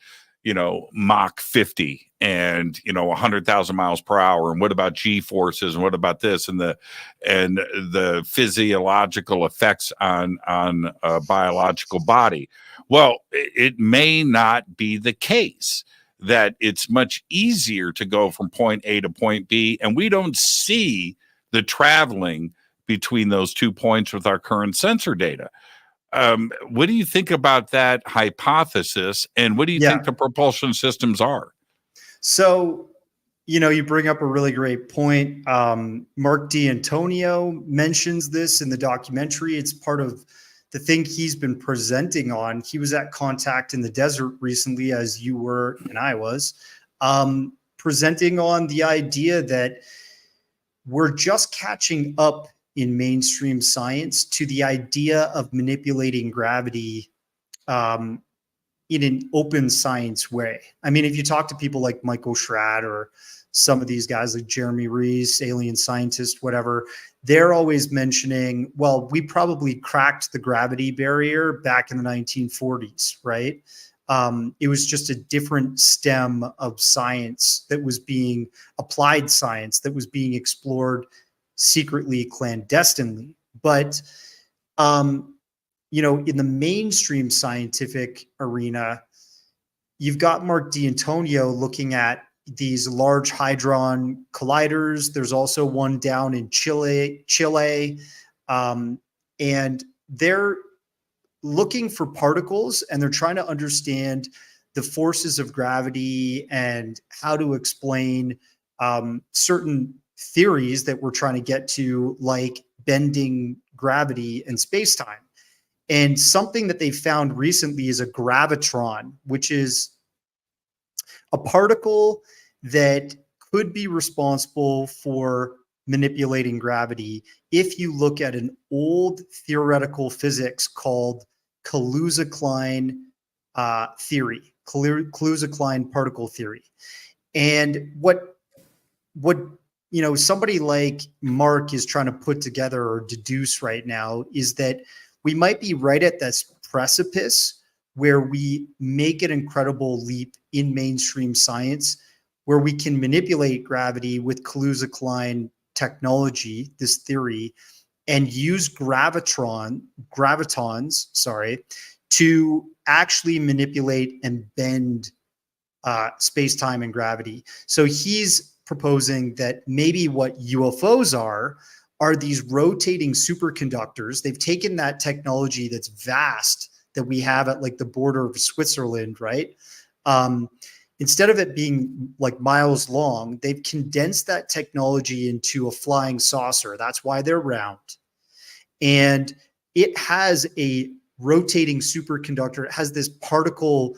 Mach 50 and, 100,000 miles per hour. And what about G forces? And what about this? And the physiological effects on a biological body. Well, it may not be the case that it's much easier to go from point A to point B, and we don't see the traveling between those 2 points with our current sensor data. What do you think about that hypothesis, and what do you think the propulsion systems are? So, you bring up a really great point. Mark D'Antonio mentions this in the documentary. It's part of the thing he's been presenting on. He was at Contact in the Desert recently, as you were and I was, presenting on the idea that we're just catching up in mainstream science to the idea of manipulating gravity in an open science way. I mean, if you talk to people like Michael Schrad or some of these guys like Jeremy Rees, alien scientist, whatever, they're always mentioning, well, we probably cracked the gravity barrier back in the 1940s, right? It was just a different stem of science that was being applied science that was being explored secretly, clandestinely. But, in the mainstream scientific arena, you've got Mark D'Antonio looking at these large hadron colliders. There's also one down in Chile, and they're looking for particles, and they're trying to understand the forces of gravity and how to explain certain theories that we're trying to get to, like bending gravity and space-time. And something that they found recently is a gravitron, which is a particle that could be responsible for manipulating gravity if you look at an old theoretical physics called Kaluza-Klein theory, Kaluza-Klein particle theory. And what somebody like Mark is trying to put together or deduce right now is that we might be right at this precipice where we make an incredible leap in mainstream science, where we can manipulate gravity with Kaluza-Klein technology, this theory, and use gravitons, to actually manipulate and bend space-time and gravity. So he's proposing that maybe what UFOs are these rotating superconductors. They've taken that technology that's vast that we have at like the border of Switzerland, right? Instead of it being like miles long, they've condensed that technology into a flying saucer. That's why they're round. And it has a rotating superconductor. It has this particle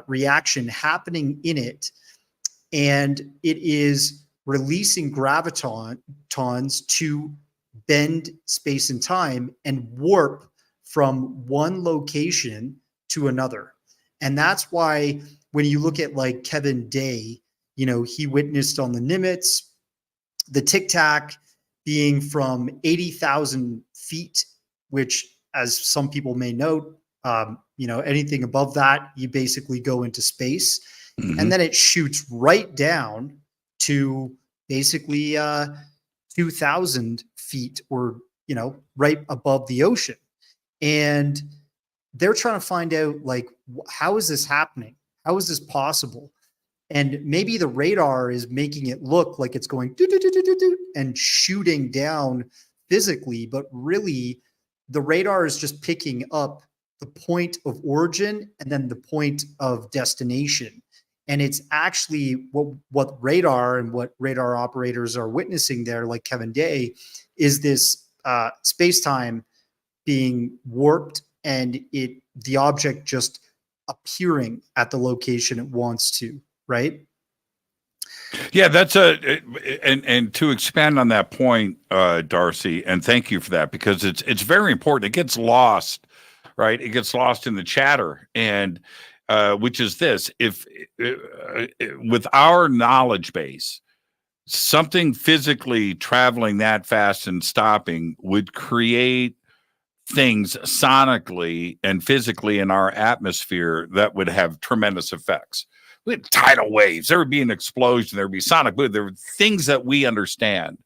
reaction happening in it, and it is releasing gravitons to bend space and time and warp from one location to another. And that's why when you look at like Kevin Day, you know, he witnessed on the Nimitz, the Tic Tac being from 80,000 feet, which, as some people may note, you know, anything above that, you basically go into space. Mm-hmm. And then it shoots right down to basically 2,000 feet, or, you know, right above the ocean. And they're trying to find out, like, how is this happening? How is this possible? And maybe the radar is making it look like it's going and shooting down physically, but really the radar is just picking up the point of origin and then the point of destination. And it's actually what radar and what radar operators are witnessing there, like Kevin Day, is this space-time being warped and the object just appearing at the location it wants to, right? Yeah, that's and to expand on that point, Darcy, and thank you for that, because it's very important. It gets lost, right? It gets lost in the chatter, and which is this: if with our knowledge base, something physically traveling that fast and stopping would create things sonically and physically in our atmosphere that would have tremendous effects. We had tidal waves, there would be an explosion, there would be sonic boom. There were things that we understand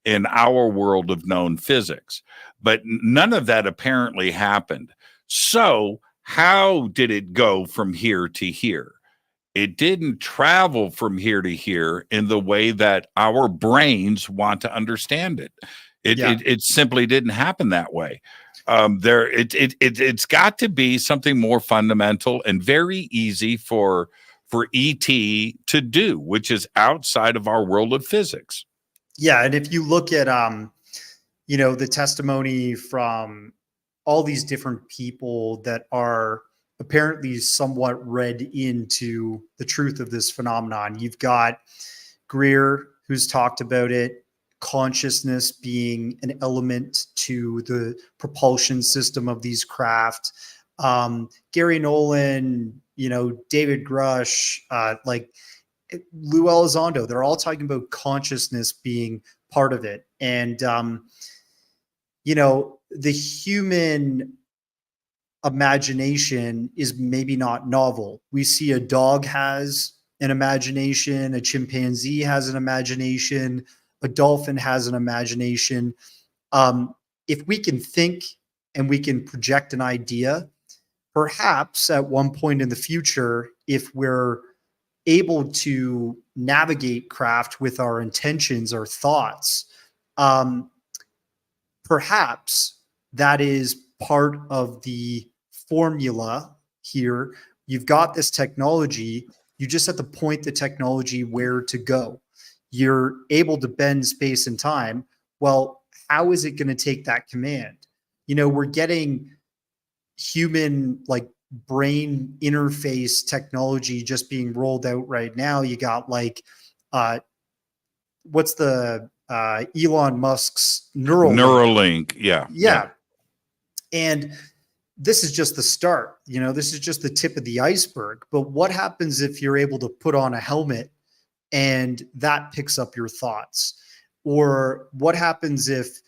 in our world of known physics, but none of that apparently happened. So how did it go from here to here? It didn't travel from here to here in the way that our brains want to understand it. It simply didn't happen that way. It's got to be something more fundamental and very easy for ET to do, which is outside of our world of physics. Yeah, and if you look at you know, the testimony from all these different people that are apparently somewhat read into the truth of this phenomenon, you've got Greer, who's talked about it, consciousness being an element to the propulsion system of these craft. Gary Nolan, you know, David Grush, like Lou Elizondo, they're all talking about consciousness being part of it. And, you know, the human imagination is maybe not novel. We see a dog has an imagination, a chimpanzee has an imagination, a dolphin has an imagination. If we can think and we can project an idea, perhaps at one point in the future, if we're able to navigate craft with our intentions or thoughts, perhaps that is part of the formula here. You've got this technology, you just have to point the technology where to go. You're able to bend space and time. Well, how is it going to take that command? You know, we're getting human like brain interface technology just being rolled out right now. You got like, what's the Elon Musk's Neuralink? Yeah. And this is just the start. You know, this is just the tip of the iceberg. But what happens if you're able to put on a helmet and that picks up your thoughts? Or what happens if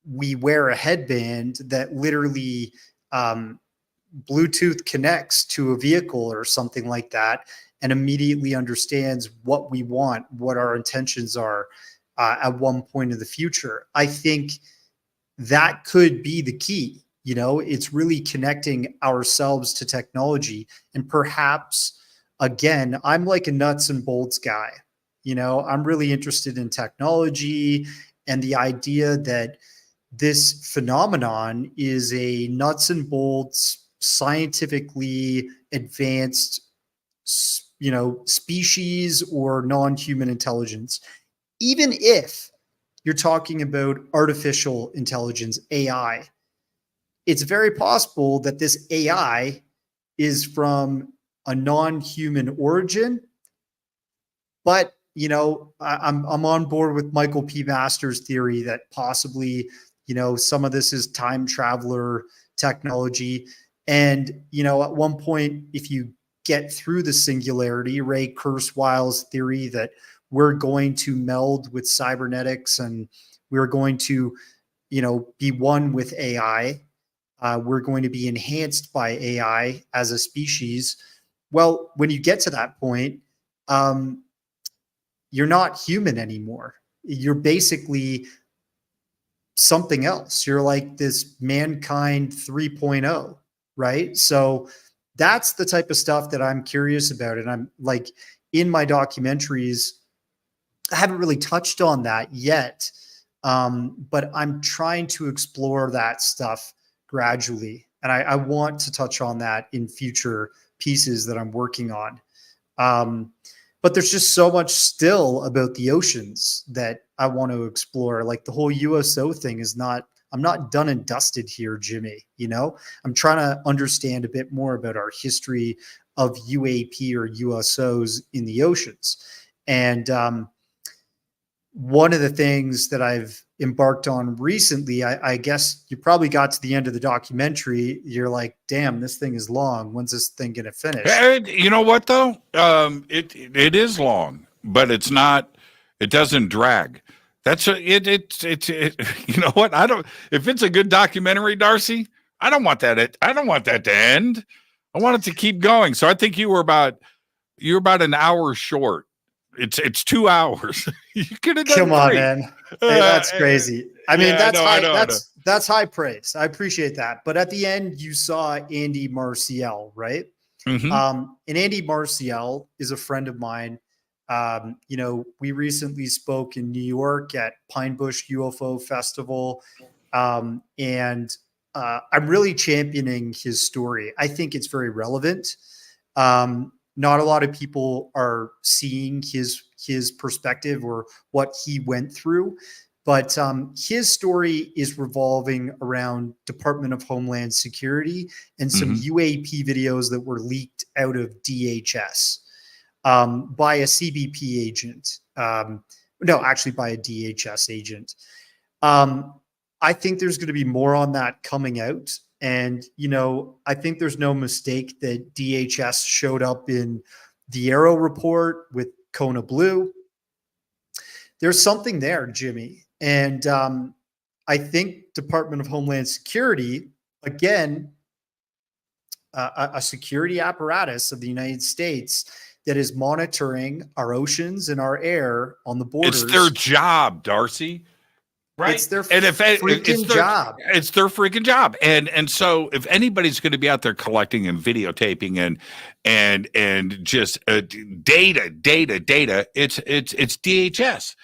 we wear a headband that literally Bluetooth connects to a vehicle or something like that and immediately understands what we want, what our intentions are at one point in the future? I think that could be the key. You know, it's really connecting ourselves to technology. And perhaps, again, I'm like a nuts and bolts guy. You know, I'm really interested in technology and the idea that this phenomenon is a nuts and bolts, scientifically advanced, you know, species or non-human intelligence. Even if you're talking about artificial intelligence, AI, it's very possible that this AI is from a non-human origin. But, you know, I'm on board with Michael P. Masters' theory that possibly, you know, some of this is time traveler technology. And, you know, at one point, if you get through the singularity, Ray Kurzweil's theory that we're going to meld with cybernetics and we're going to, you know, be one with AI. We're going to be enhanced by AI as a species. Well, when you get to that point, you're not human anymore. You're basically something else. You're like this mankind 3.0, right? So that's the type of stuff that I'm curious about. And I'm like, in my documentaries, I haven't really touched on that yet, but I'm trying to explore that stuff gradually. And I want to touch on that in future pieces that I'm working on. But there's just so much still about the oceans that I want to explore. Like the whole USO thing is not, I'm not done and dusted here, Jimmy. You know, I'm trying to understand a bit more about our history of UAP or USOs in the oceans. And one of the things that I've embarked on recently, I guess you probably got to the end of the documentary. You're like, damn, this thing is long. When's this thing going to finish? You know what though? It is long, but it's not. It doesn't drag. That's it. You know what? If it's a good documentary, Darcy, I don't want that. I don't want that to end. I want it to keep going. So I think you were about an hour short. It's 2 hours. You could have done. Come on, great. Man. Hey, that's crazy. I mean, yeah, that's high praise. I appreciate that. But at the end, you saw Andy Marcial, right? Mm-hmm. And Andy Marcial is a friend of mine. You know, we recently spoke in New York at Pine Bush UFO Festival. And I'm really championing his story. I think it's very relevant. Not a lot of people are seeing his perspective or what he went through, but his story is revolving around Department of Homeland Security and some UAP videos that were leaked out of DHS by a CBP agent. No, actually by a DHS agent. I think there's going to be more on that coming out. And, you know, I think there's no mistake that DHS showed up in the Arrow report with Kona Blue. There's something there, Jimmy. And I think Department of Homeland Security, again, a security apparatus of the United States that is monitoring our oceans and our air on the borders. It's their job, Darcy. Right. It's their freaking job. It's their freaking job. And so if anybody's going to be out there collecting and videotaping and just data, it's DHS.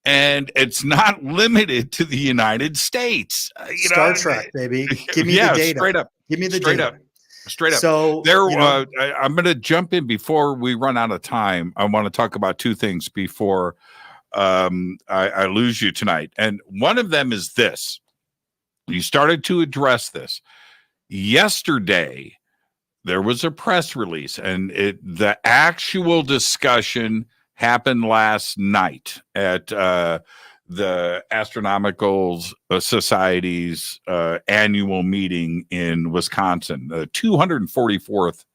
And it's not limited to the United States. Star Trek, baby. Give me the data. Straight up. Give me the data. Straight up. So I'm going to jump in before we run out of time. I want to talk about two things before I lose you tonight. And one of them is this. You started to address this. Yesterday, there was a press release, and the actual discussion happened last night at the Astronomical Society's annual meeting in Wisconsin, the 244th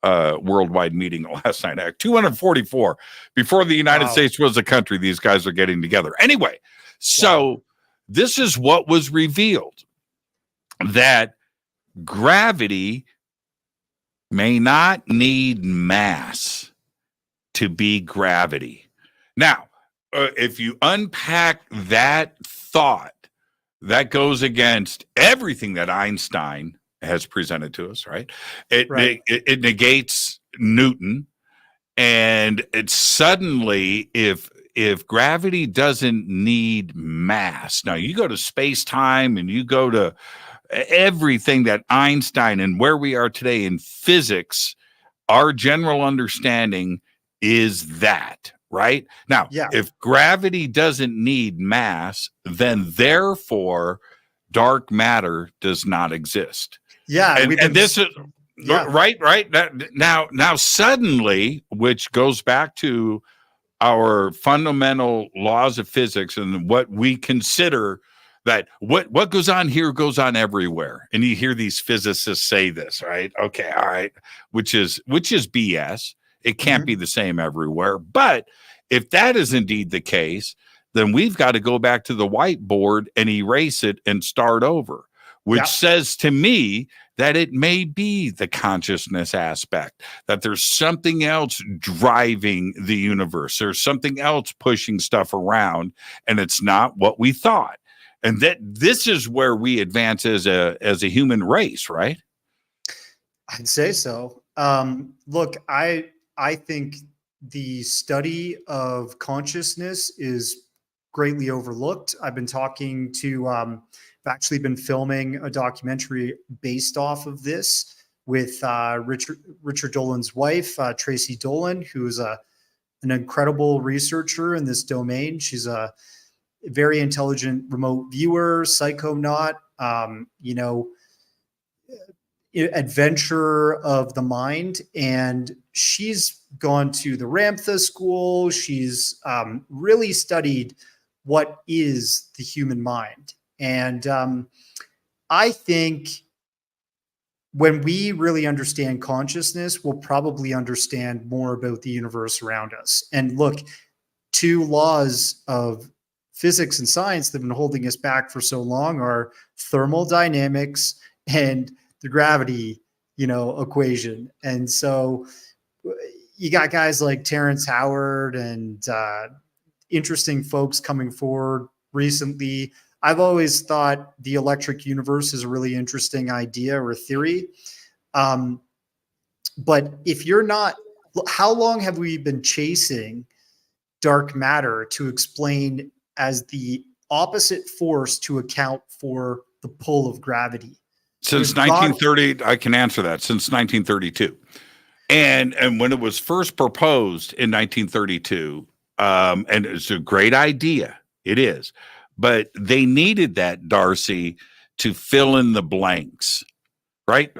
worldwide meeting last night. 244 before the United States was a country. These guys are getting together anyway. So this is what was revealed, that gravity may not need mass to be gravity. Now, if you unpack that thought, that goes against everything that Einstein has presented to us, right? It negates Newton, and it's suddenly, if gravity doesn't need mass, now you go to space time and you go to everything that Einstein and where we are today in physics, our general understanding is that, right? Now, if gravity doesn't need mass, then therefore dark matter does not exist. Yeah. And this is right. Now suddenly, which goes back to our fundamental laws of physics and what we consider that what goes on here goes on everywhere. And you hear these physicists say this, right? Okay, all right, which is BS. It can't be the same everywhere. But if that is indeed the case, then we've got to go back to the whiteboard and erase it and start over, which says to me that it may be the consciousness aspect, that there's something else driving the universe. There's something else pushing stuff around, and it's not what we thought. And that this is where we advance as a human race, right? I'd say so. Look, I think the study of consciousness is greatly overlooked. I've been talking to, I've actually been filming a documentary based off of this with Richard Dolan's wife, Tracy Dolan, who is an incredible researcher in this domain. She's a very intelligent remote viewer, psychonaut, adventurer of the mind. And she's gone to the Ramtha school. She's really studied what is the human mind. And I think when we really understand consciousness, we'll probably understand more about the universe around us. And look, two laws of physics and science that have been holding us back for so long are thermodynamics and the gravity, equation. And so you got guys like Terrence Howard and interesting folks coming forward recently. I've always thought the electric universe is a really interesting idea or theory. But if you're not, how long have we been chasing dark matter to explain as the opposite force to account for the pull of gravity? Since 1930, I can answer that. Since 1932. And when it was first proposed in 1932, and it's a great idea, it is, but they needed that, Darcy, to fill in the blanks, right?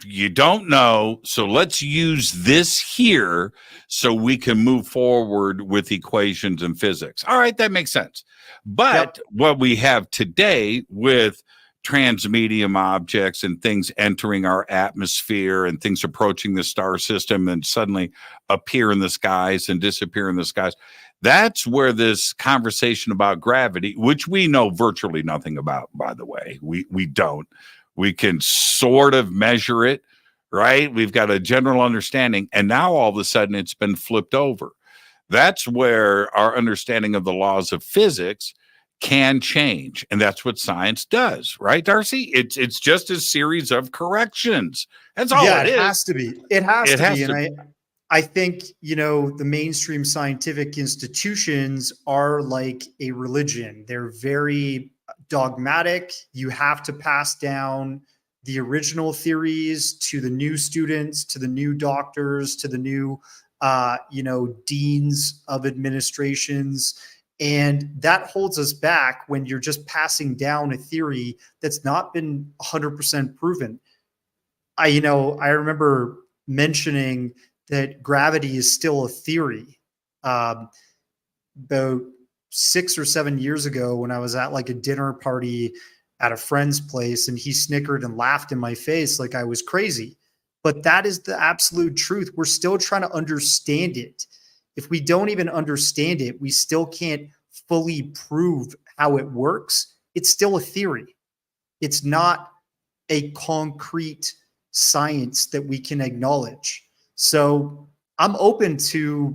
You don't know, so let's use this here so we can move forward with equations and physics. All right, that makes sense. But what we have today with transmedium objects and things entering our atmosphere and things approaching the star system and suddenly appear in the skies and disappear in the skies, that's where this conversation about gravity, which we know virtually nothing about, by the way, we don't. We can sort of measure it, right? We've got a general understanding, and now all of a sudden it's been flipped over. That's where our understanding of the laws of physics can change, and that's what science does, right, Darcy? It's just a series of corrections. That's all it is. It has to be. It has to be. And I think, the mainstream scientific institutions are like a religion. They're very dogmatic. You have to pass down the original theories to the new students, to the new doctors, to the new, deans of administrations. And that holds us back when you're just passing down a theory that's not been 100% proven. I remember mentioning that gravity is still a theory. About 6 or 7 years ago, when I was at like a dinner party at a friend's place, and he snickered and laughed in my face like I was crazy. But that is the absolute truth. We're still trying to understand it. If we don't even understand it, we still can't fully prove how it works. It's still a theory. It's not a concrete science that we can acknowledge. So I'm open to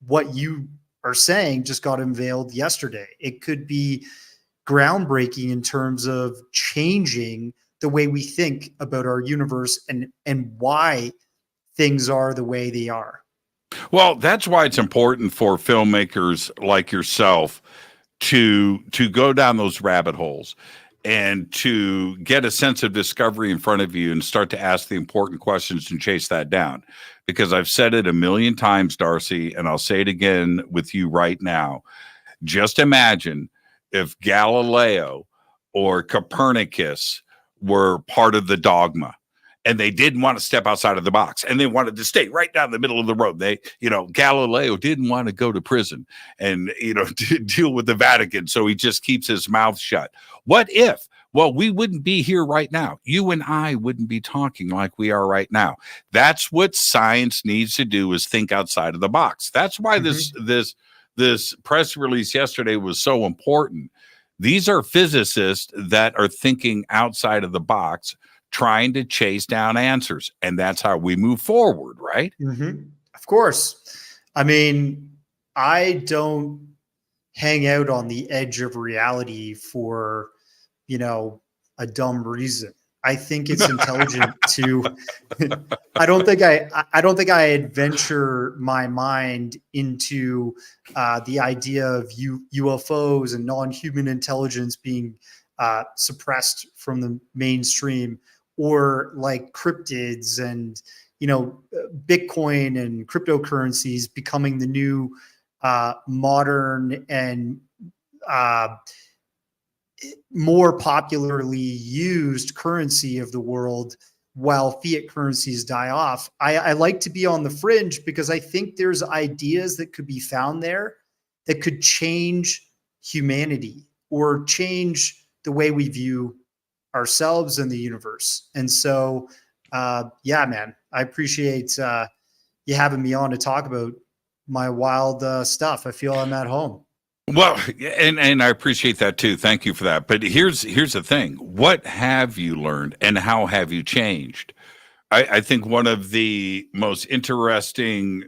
what you are saying just got unveiled yesterday. It could be groundbreaking in terms of changing the way we think about our universe and why things are the way they are. Well, that's why it's important for filmmakers like yourself to go down those rabbit holes and to get a sense of discovery in front of you and start to ask the important questions and chase that down. Because I've said it a million times, Darcy, and I'll say it again with you right now. Just imagine if Galileo or Copernicus were part of the dogma and they didn't want to step outside of the box and they wanted to stay right down the middle of the road. Galileo didn't want to go to prison and, deal with the Vatican. So he just keeps his mouth shut. What if? Well, we wouldn't be here right now. You and I wouldn't be talking like we are right now. That's what science needs to do, is think outside of the box. That's why this press release yesterday was so important. These are physicists that are thinking outside of the box, trying to chase down answers. And that's how we move forward, right? Of course. I mean, I don't hang out on the edge of reality for, a dumb reason. I think it's intelligent to, I don't think I adventure my mind into the idea of UFOs and non-human intelligence being suppressed from the mainstream, or like cryptids and, Bitcoin and cryptocurrencies becoming the new modern and more popularly used currency of the world, while fiat currencies die off. I like to be on the fringe because I think there's ideas that could be found there that could change humanity or change the way we view ourselves and the universe. And so, man, I appreciate you having me on to talk about my wild stuff. I feel I'm at home. Well, and I appreciate that too. Thank you for that. But here's the thing. What have you learned and how have you changed? I think one of the most interesting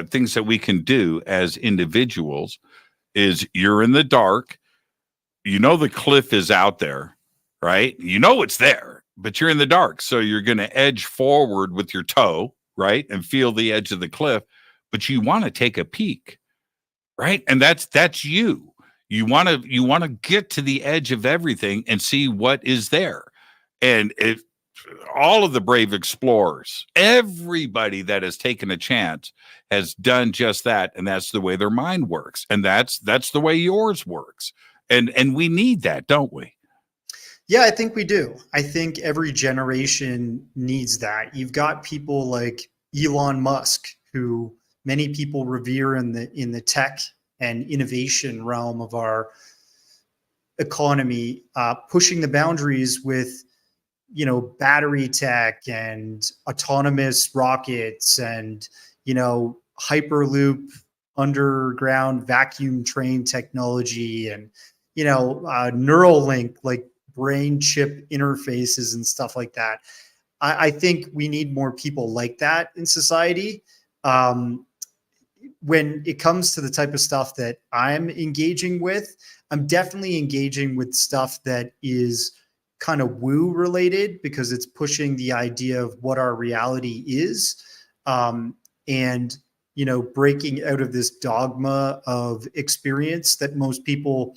things that we can do as individuals is, you're in the dark. The cliff is out there, right? It's there, but you're in the dark. So you're going to edge forward with your toe, right? And feel the edge of the cliff, but you want to take a peek. Right. And that's you. You want to get to the edge of everything and see what is there. And all of the brave explorers, everybody that has taken a chance has done just that. And that's the way their mind works. And that's the way yours works. And we need that, don't we? Yeah, I think we do. I think every generation needs that. You've got people like Elon Musk, who many people revere in the tech and innovation realm of our economy, pushing the boundaries with, battery tech and autonomous rockets and, Hyperloop underground vacuum train technology and, Neuralink, like brain chip interfaces and stuff like that. I think we need more people like that in society. When it comes to the type of stuff that I'm engaging with, I'm definitely engaging with stuff that is kind of woo related, because it's pushing the idea of what our reality is. And, breaking out of this dogma of experience that most people,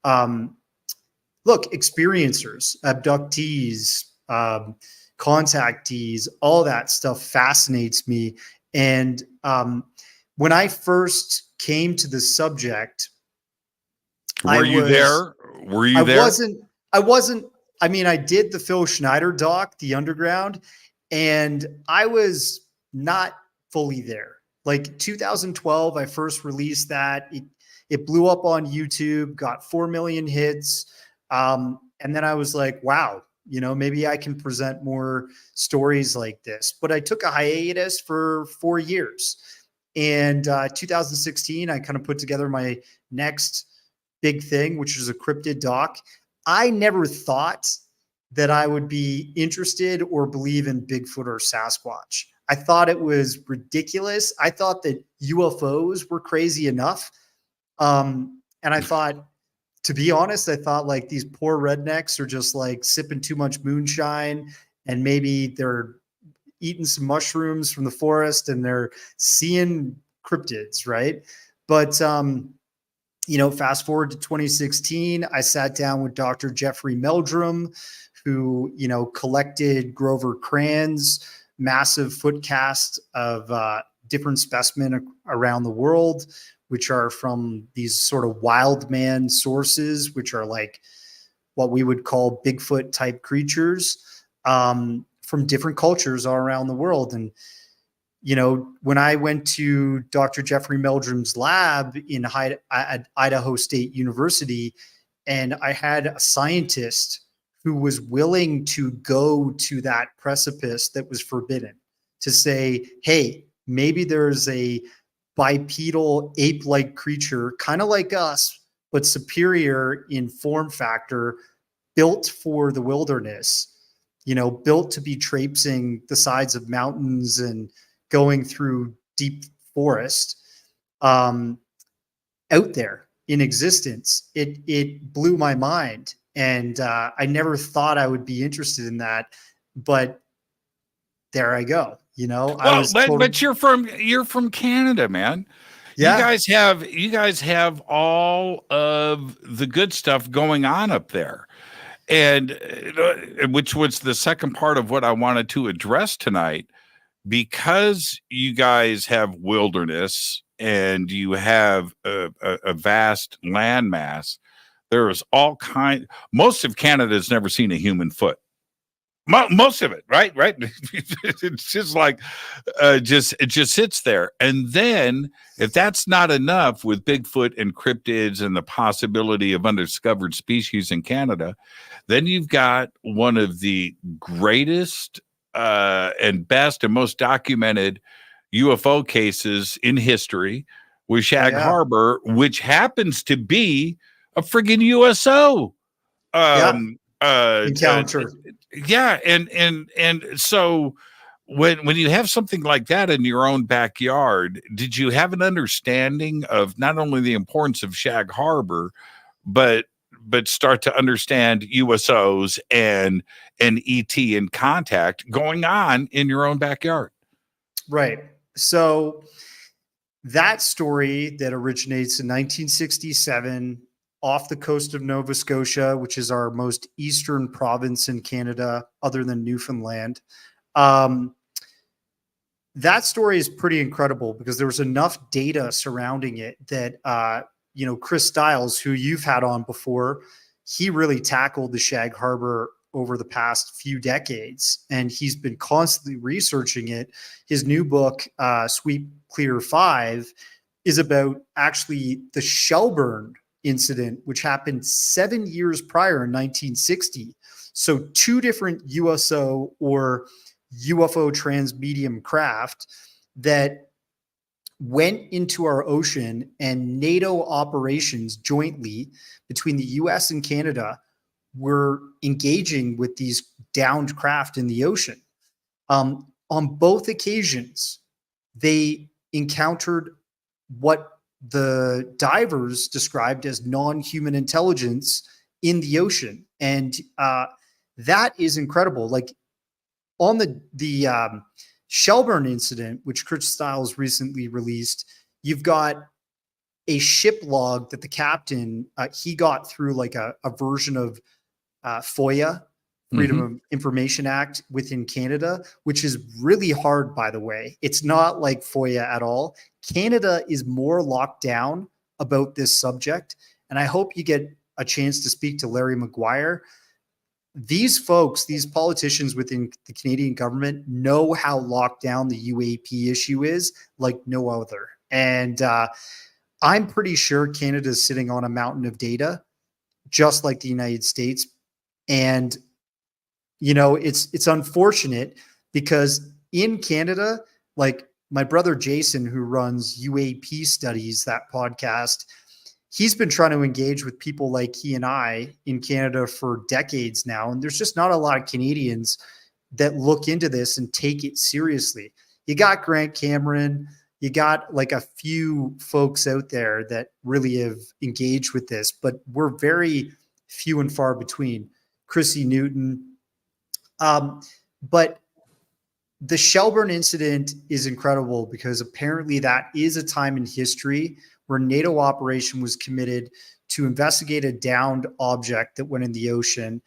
experiencers, abductees, contactees, all that stuff fascinates me. And, when I first came to the subject, Were you there? I wasn't. I mean, I did the Phil Schneider doc, The Underground, and I was not fully there. Like 2012, I first released that. It blew up on YouTube, got 4 million hits. And then I was like, wow, maybe I can present more stories like this. But I took a hiatus for 4 years. And 2016, I kind of put together my next big thing, which is a cryptid doc. I never thought that I would be interested or believe in Bigfoot or Sasquatch. I thought it was ridiculous. I thought that UFOs were crazy enough. And I thought, to be honest, I thought like these poor rednecks are just like sipping too much moonshine, and maybe they're eating some mushrooms from the forest and they're seeing cryptids, right? But fast forward to 2016, I sat down with Dr. Jeffrey Meldrum, who, collected Grover Cran's massive foot cast of different specimen around the world, which are from these sort of wild man sources, which are like what we would call Bigfoot type creatures from different cultures all around the world. And, when I went to Dr. Jeffrey Meldrum's lab at Idaho State University, and I had a scientist who was willing to go to that precipice that was forbidden to say, hey, maybe there's a bipedal ape-like creature, kind of like us, but superior in form factor, built for the wilderness, built to be traipsing the sides of mountains and going through deep forest out there in existence. It blew my mind. And I never thought I would be interested in that, but there I go. But you're from Canada, man. Yeah. You guys have all of the good stuff going on up there. And which was the second part of what I wanted to address tonight, because you guys have wilderness and you have a vast landmass. There is most of Canada's never seen a human foot. Most of it, right? It's just like, it just sits there. And then if that's not enough with Bigfoot and cryptids and the possibility of undiscovered species in Canada, then you've got one of the greatest and best and most documented UFO cases in history with Shag Harbor, which happens to be a friggin' USO encounter. And so when you have something like that in your own backyard, did you have an understanding of not only the importance of Shag Harbor, but start to understand USOs and ET and contact going on in your own backyard? Right. So that story that originates in 1967 off the coast of Nova Scotia, which is our most eastern province in Canada, other than Newfoundland. That story is pretty incredible because there was enough data surrounding it that, Chris Stiles, who you've had on before, he really tackled the Shag Harbor over the past few decades, and he's been constantly researching it. His new book, Sweep Clear 5, is about actually the Shelburne incident, which happened 7 years prior in 1960. So two different USO or UFO transmedium craft that went into our ocean, and NATO operations jointly between the US and Canada were engaging with these downed craft in the ocean. On both occasions, they encountered what the divers described as non-human intelligence in the ocean. And that is incredible. Like on the Shelburne incident, which Chris Stiles recently released, you've got a ship log that the captain, he got through like a version of FOIA, Freedom of Information Act within Canada, which is really hard, by the way. It's not like FOIA at all. Canada is more locked down about this subject. And I hope you get a chance to speak to Larry Maguire. These folks, these politicians within the Canadian government know how locked down the UAP issue is like no other. And I'm pretty sure Canada is sitting on a mountain of data, just like the United States. And, it's unfortunate because in Canada, like my brother Jason, who runs UAP Studies, that podcast, he's been trying to engage with people like he and I in Canada for decades now. And there's just not a lot of Canadians that look into this and take it seriously. You got Grant Cameron, you got like a few folks out there that really have engaged with this, but we're very few and far between. Chrissy Newton. But the Shelburne incident is incredible because apparently that is a time in history where NATO operation was committed to investigate a downed object that went in the ocean.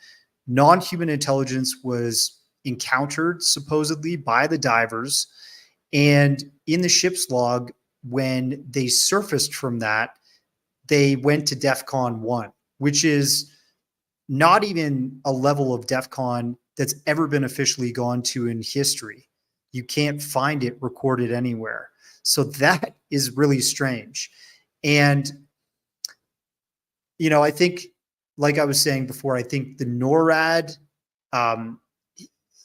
Non-human intelligence was encountered supposedly by the divers. And in the ship's log, when they surfaced from that, they went to DEFCON 1, which is not even a level of DEFCON that's ever been officially gone to in history. You can't find it recorded anywhere. So that is really strange. And, you know, I think, like I was saying before, I think the NORAD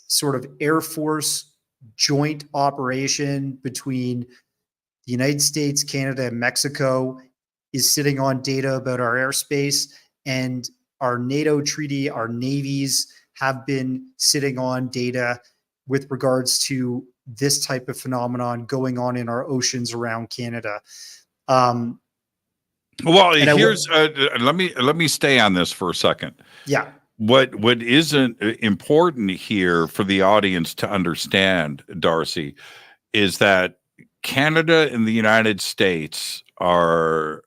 sort of Air Force joint operation between the United States, Canada, and Mexico is sitting on data about our airspace, and our NATO treaty, our navies have been sitting on data with regards to this type of phenomenon going on in our oceans around Canada. Well, here's let me stay on this for a second. Yeah. What isn't important here for the audience to understand, Darcy, is that Canada and the United States are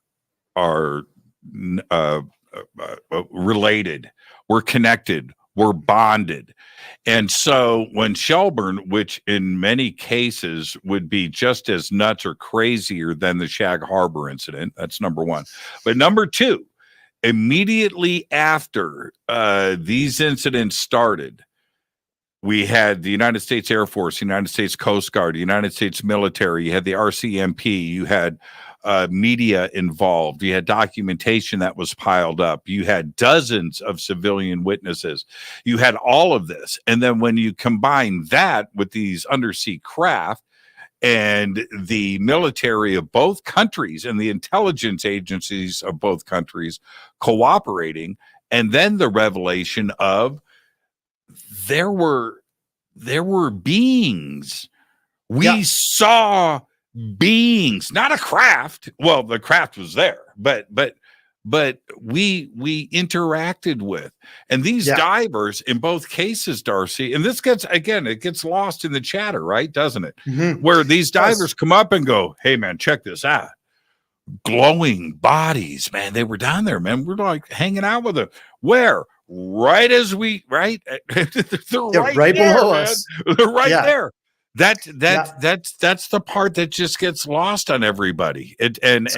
related. We're connected. We're bonded. And so when Shelburne, which in many cases would be just as nuts or crazier than the Shag Harbor incident, that's number one. But number two, immediately after these incidents started, we had the United States Air Force, the United States Coast Guard, the United States military, you had the RCMP, you had media involved, you had documentation that was piled up, you had dozens of civilian witnesses, you had all of this. And then when you combine that with these undersea craft and the military of both countries and the intelligence agencies of both countries cooperating, and then the revelation of there were beings. We saw beings, not a craft. Well, the craft was there, but we interacted with, and these divers in both cases, Darcy, and this gets lost in the chatter, right? Doesn't it? Mm-hmm. Where these divers come up and go, "Hey man, check this out. Glowing bodies, man. They were down there, man. We're like hanging out with them. Where? Right as we, right? They're right there, below man. us. They're right there. That's the part that just gets lost on everybody. And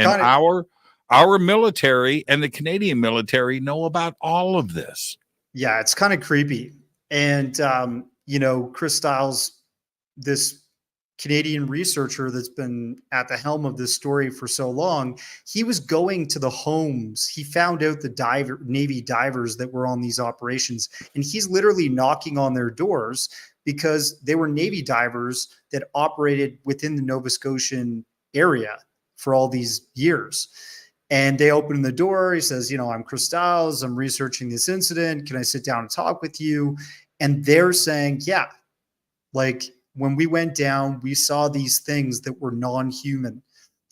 our military and the Canadian military know about all of this. Yeah, it's kind of creepy. And you know, Chris Stiles, this Canadian researcher that's been at the helm of this story for so long, he was going to the homes. He found out the Navy divers that were on these operations, and he's literally knocking on their doors because they were Navy divers that operated within the Nova Scotian area for all these years. And they open the door. He says, you know, I'm Chris Stiles. I'm researching this incident. Can I sit down and talk with you? And they're saying, yeah, like, when we went down, we saw these things that were non-human,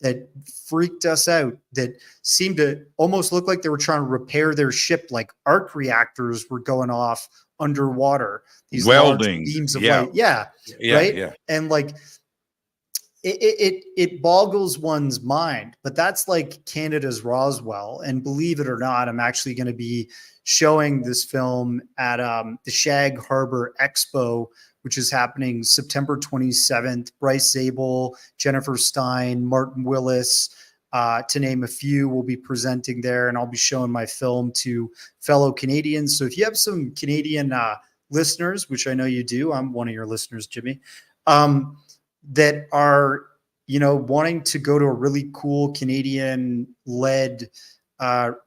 that freaked us out, that seemed to almost look like they were trying to repair their ship, like arc reactors were going off underwater. These welding large beams of light. Yeah. Right. Yeah. And like it boggles one's mind, but that's like Canada's Roswell. And believe it or not, I'm actually going to be showing this film at the Shag Harbor Expo, which is happening September 27th. Bryce Zabel, Jennifer Stein, Martin Willis, to name a few, will be presenting there, and I'll be showing my film to fellow Canadians. So if you have some Canadian listeners, which I know you do, I'm one of your listeners, Jimmy, that are, you know, wanting to go to a really cool Canadian-led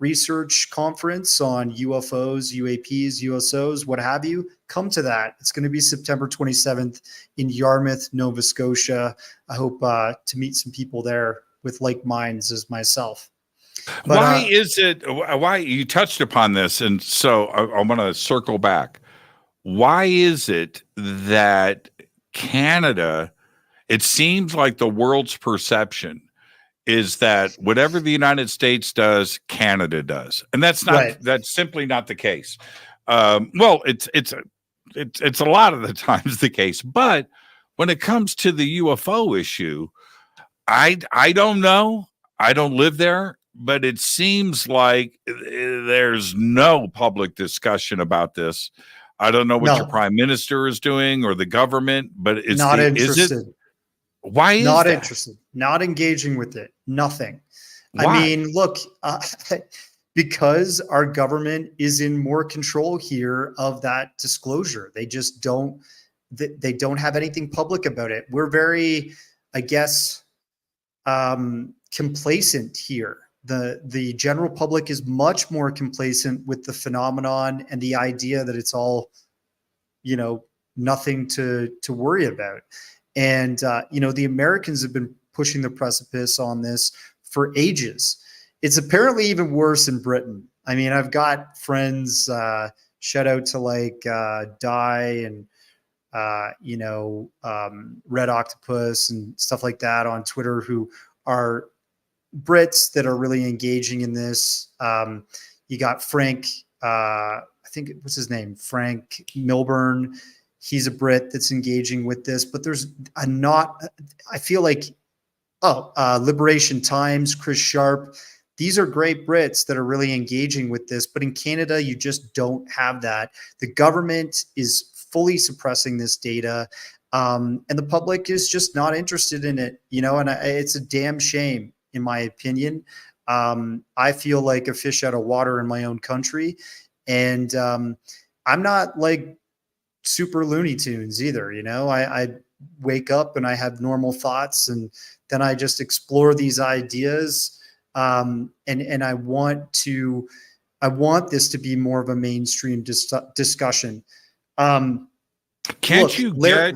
research conference on UFOs, UAPs, USOs, what have you, come to that. It's going to be September 27th in Yarmouth, Nova Scotia. I hope to meet some people there with like minds as myself. But, why you touched upon this, and so I want to circle back. Why is it that Canada it seems like the world's perception is that whatever the United States does, Canada does, and that's not Right. that's simply not the case. Well, it's a lot of the times the case, but when it comes to the UFO issue, I don't know. I don't live there, but it seems like there's no public discussion about this. I don't know what your prime minister is doing or the government, but it's not Is interested. it? Why is not that? interested? Not engaging with it. Nothing. Why? I mean, look, because our government is in more control here of that disclosure. They just don't. They don't have anything public about it. We're very, I guess, complacent here. The general public is much more complacent with the phenomenon and the idea that it's all, nothing to worry about. And, the Americans have been pushing the precipice on this for ages. It's apparently even worse in Britain. I mean, I've got friends, shout out to like Di and, Red Octopus and stuff like that on Twitter who are Brits that are really engaging in this. You got Frank, I think, what's his name? Frank Milburn. He's a Brit that's engaging with this, but there's I feel like, Liberation Times, Chris Sharp. These are great Brits that are really engaging with this, but in Canada, you just don't have that. The government is fully suppressing this data, and the public is just not interested in it, and it's a damn shame, in my opinion. I feel like a fish out of water in my own country, and I'm not like super Looney Tunes either. I wake up and I have normal thoughts, and then I just explore these ideas. And I want this to be more of a mainstream discussion. Can't you get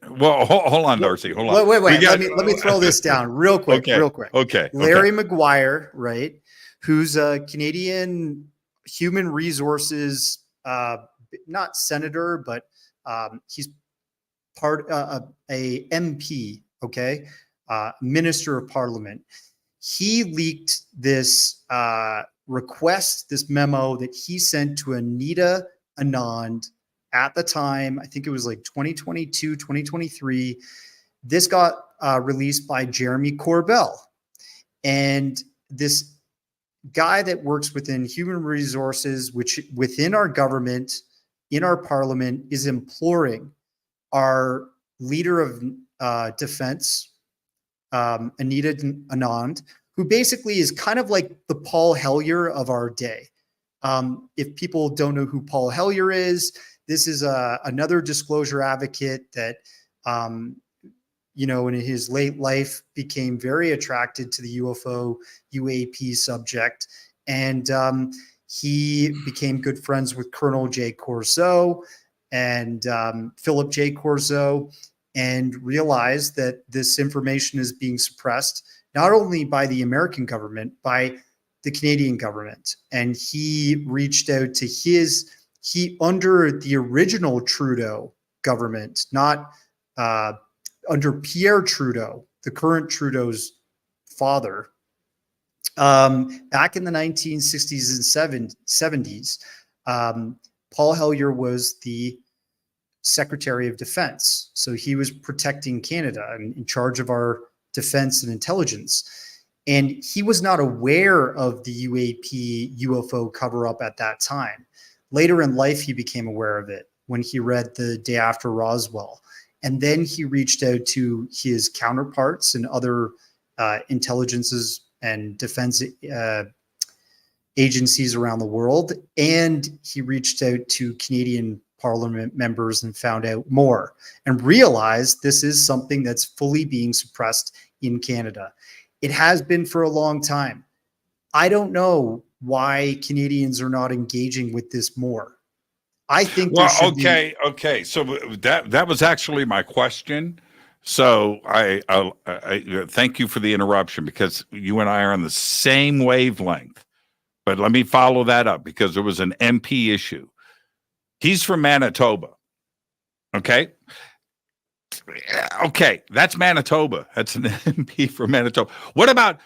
hold on, Darcy, hold on. Wait. Let me throw this down real quick. Okay. Larry Maguire, right? Who's a Canadian human resources, not senator, but he's part a MP. Okay. Minister of Parliament. He leaked this request, this memo that he sent to Anita Anand at the time. I think it was like 2022, 2023. This got released by Jeremy Corbell. And this guy that works within human resources, which within our government, in our parliament, is imploring our leader of defense, Anita Anand, who basically is kind of like the Paul Hellyer of our day. If people don't know who Paul Hellyer is, this is another disclosure advocate that, in his late life became very attracted to the UFO UAP subject. And he became good friends with Colonel J. Corso and Philip J. Corso, and realized that this information is being suppressed, not only by the American government, by the Canadian government. And he reached out to under the original Trudeau government, not under Pierre Trudeau, the current Trudeau's father, back in the 1960s and 70s, Paul Hellyer was the Secretary of Defense. So he was protecting Canada and in charge of our defense and intelligence. And he was not aware of the UAP UFO cover-up at that time. Later in life, he became aware of it when he read The Day After Roswell. And then he reached out to his counterparts in other intelligences and defense agencies around the world. And he reached out to Canadian Parliament members and found out more and realized this is something that's fully being suppressed in Canada. It has been for a long time. I don't know why Canadians are not engaging with this more. I think okay. So that was actually my question. So I thank you for the interruption, because you and I are on the same wavelength. But let me follow that up, because there was an MP issue. He's from Manitoba. Okay. Okay, that's Manitoba. That's an MP from Manitoba. What about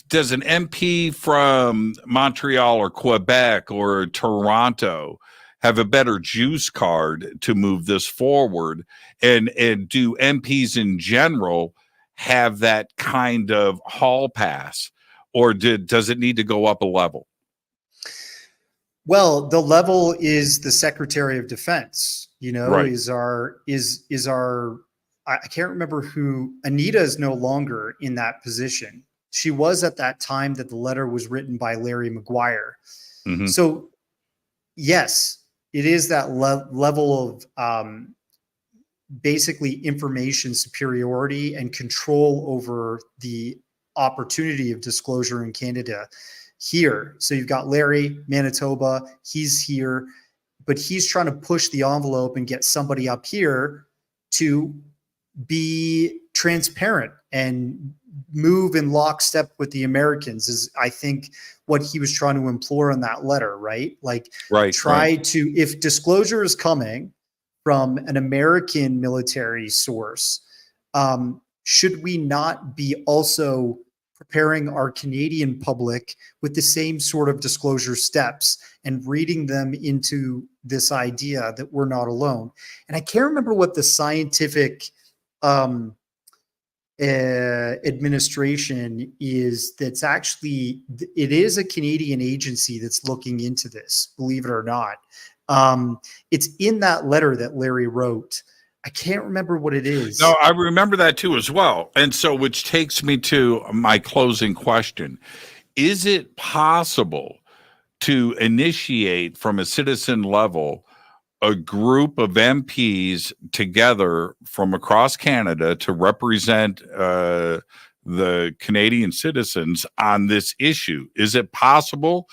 does an MP from Montreal or Quebec or Toronto have a better juice card to move this forward? And do MPs in general have that kind of hall pass, or does it need to go up a level? Well, the level is the Secretary of Defense, Right. is our I can't remember who. Anita is no longer in that position. She was at that time that the letter was written by Larry McGuire. Mhm. So yes, it is that level of basically information superiority and control over the opportunity of disclosure in Canada here. So you've got Larry, Manitoba, he's here, but he's trying to push the envelope and get somebody up here to be transparent and move in lockstep with the Americans is, I think, what he was trying to implore in that letter, right? Like, to, if disclosure is coming from an American military source, should we not be also preparing our Canadian public with the same sort of disclosure steps and reading them into this idea that we're not alone? And I can't remember what the scientific administration is. That's actually, it is a Canadian agency that's looking into this, believe it or not. It's in that letter that Larry wrote. I can't remember what it is. No, I remember that too as well. And so, which takes me to my closing question. Is it possible to initiate from a citizen level a group of MPs together from across Canada to represent the Canadian citizens on this issue? Is it possible?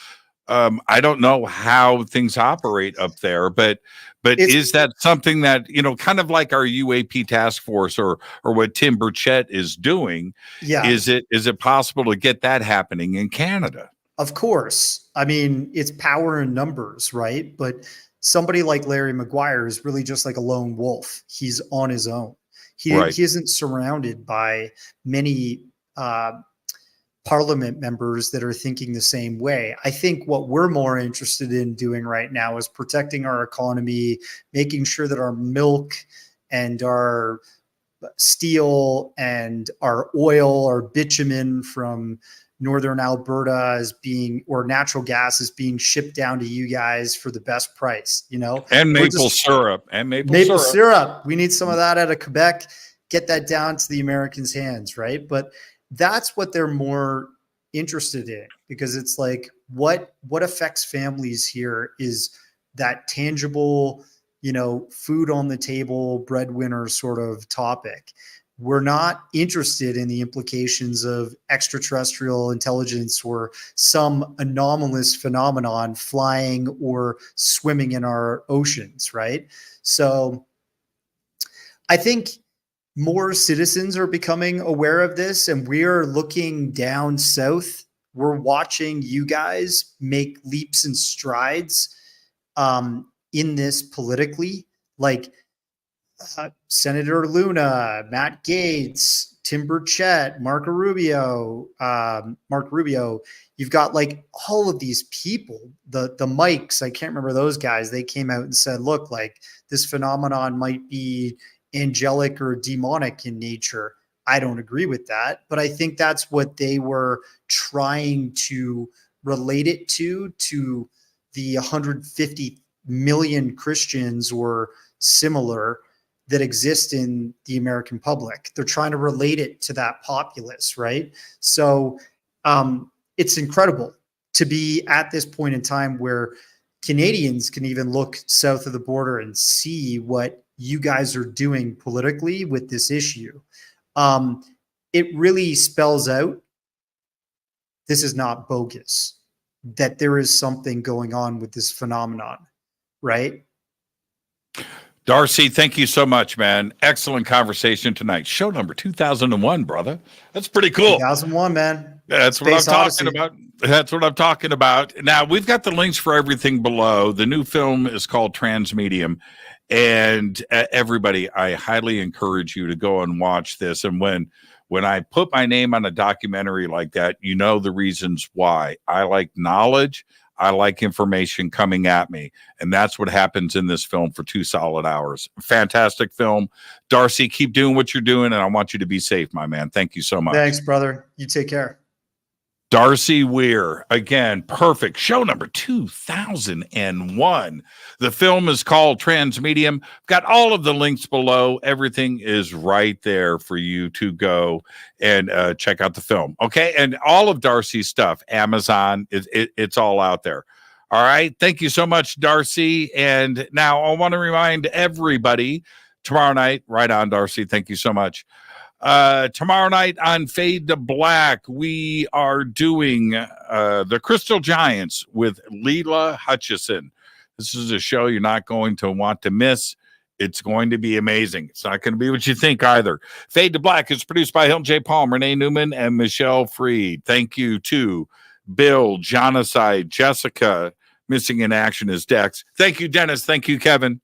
I don't know how things operate up there, but is that something that, kind of like our UAP task force or what Tim Burchett is doing? Yeah. Is it possible to get that happening in Canada? Of course. I mean, it's power in numbers, right? But somebody like Larry McGuire is really just like a lone wolf. He's on his own. He isn't surrounded by many parliament members that are thinking the same way. I think what we're more interested in doing right now is protecting our economy, making sure that our milk and our steel and our oil, our bitumen from Northern Alberta or natural gas is being shipped down to you guys for the best price, And maple syrup. We need some of that out of Quebec, get that down to the Americans' hands, right? But that's what they're more interested in, because it's like what affects families here is that tangible, food on the table, breadwinner sort of topic. We're not interested in the implications of extraterrestrial intelligence or some anomalous phenomenon flying or swimming in our oceans, right? So I think more citizens are becoming aware of this, and we are looking down south. We're watching you guys make leaps and strides in this politically, like Senator Luna, Matt Gaetz, Tim Burchett, Marco Rubio. You've got like all of these people, the Mikes, I can't remember those guys. They came out and said, look, like this phenomenon might be angelic or demonic in nature. I don't agree with that, but I think that's what they were trying to relate it to the 150 million Christians or similar that exist in the American public. They're trying to relate it to that populace, right? So it's incredible to be at this point in time where Canadians can even look south of the border and see what you guys are doing politically with this issue. It really spells out this is not bogus, that there is something going on with this phenomenon, right? Darcy, thank you so much, man. Excellent conversation tonight. Show number 2001, brother. That's pretty cool. 2001, man. That's what I'm talking about. That's what I'm talking about. Now, we've got the links for everything below. The new film is called Transmedium. And everybody, I highly encourage you to go and watch this. And when I put my name on a documentary like that, you know the reasons why. I like knowledge. I like information coming at me. And that's what happens in this film for 2 solid hours. Fantastic film. Darcy, keep doing what you're doing, and I want you to be safe, my man. Thank you so much. Thanks, brother. You take care. Darcy Weir, again, perfect. Show number 2001. The film is called Transmedium. Got all of the links below. Everything is right there for you to go and check out the film. Okay, and all of Darcy's stuff, Amazon, it's all out there. All right, thank you so much, Darcy. And now I want to remind everybody, tomorrow night, right on, Darcy, thank you so much. Tomorrow night on Fade to Black, we are doing the Crystal Giants with Leela Hutchison. This is a show you're not going to want to miss. It's going to be amazing. It's not going to be what you think either. Fade to Black is produced by Hilton J. Palm, Renee Newman, and Michelle Freed. Thank you to Bill, Jonaside, Jessica. Missing in action is Dex. Thank you, Dennis. Thank you, Kevin.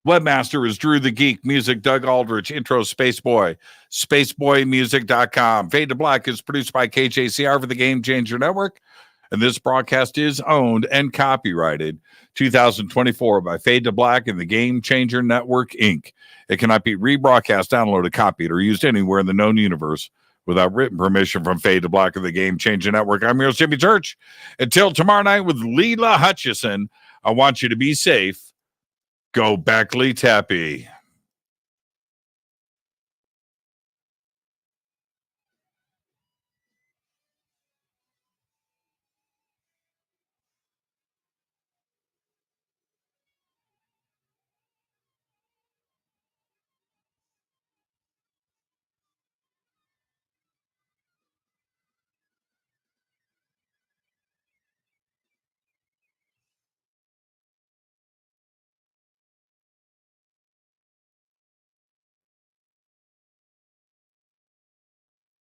Webmaster is Drew the Geek. Music, Doug Aldrich. Intro, Spaceboy. SpaceboyMusic.com. Fade to Black is produced by KJCR for the Game Changer Network. And this broadcast is owned and copyrighted 2024 by Fade to Black and the Game Changer Network, Inc. It cannot be rebroadcast, downloaded, copied, or used anywhere in the known universe without written permission from Fade to Black and the Game Changer Network. I'm your host, Jimmy Church. Until tomorrow night with Leela Hutchison, I want you to be safe. Go Beckley Tappy.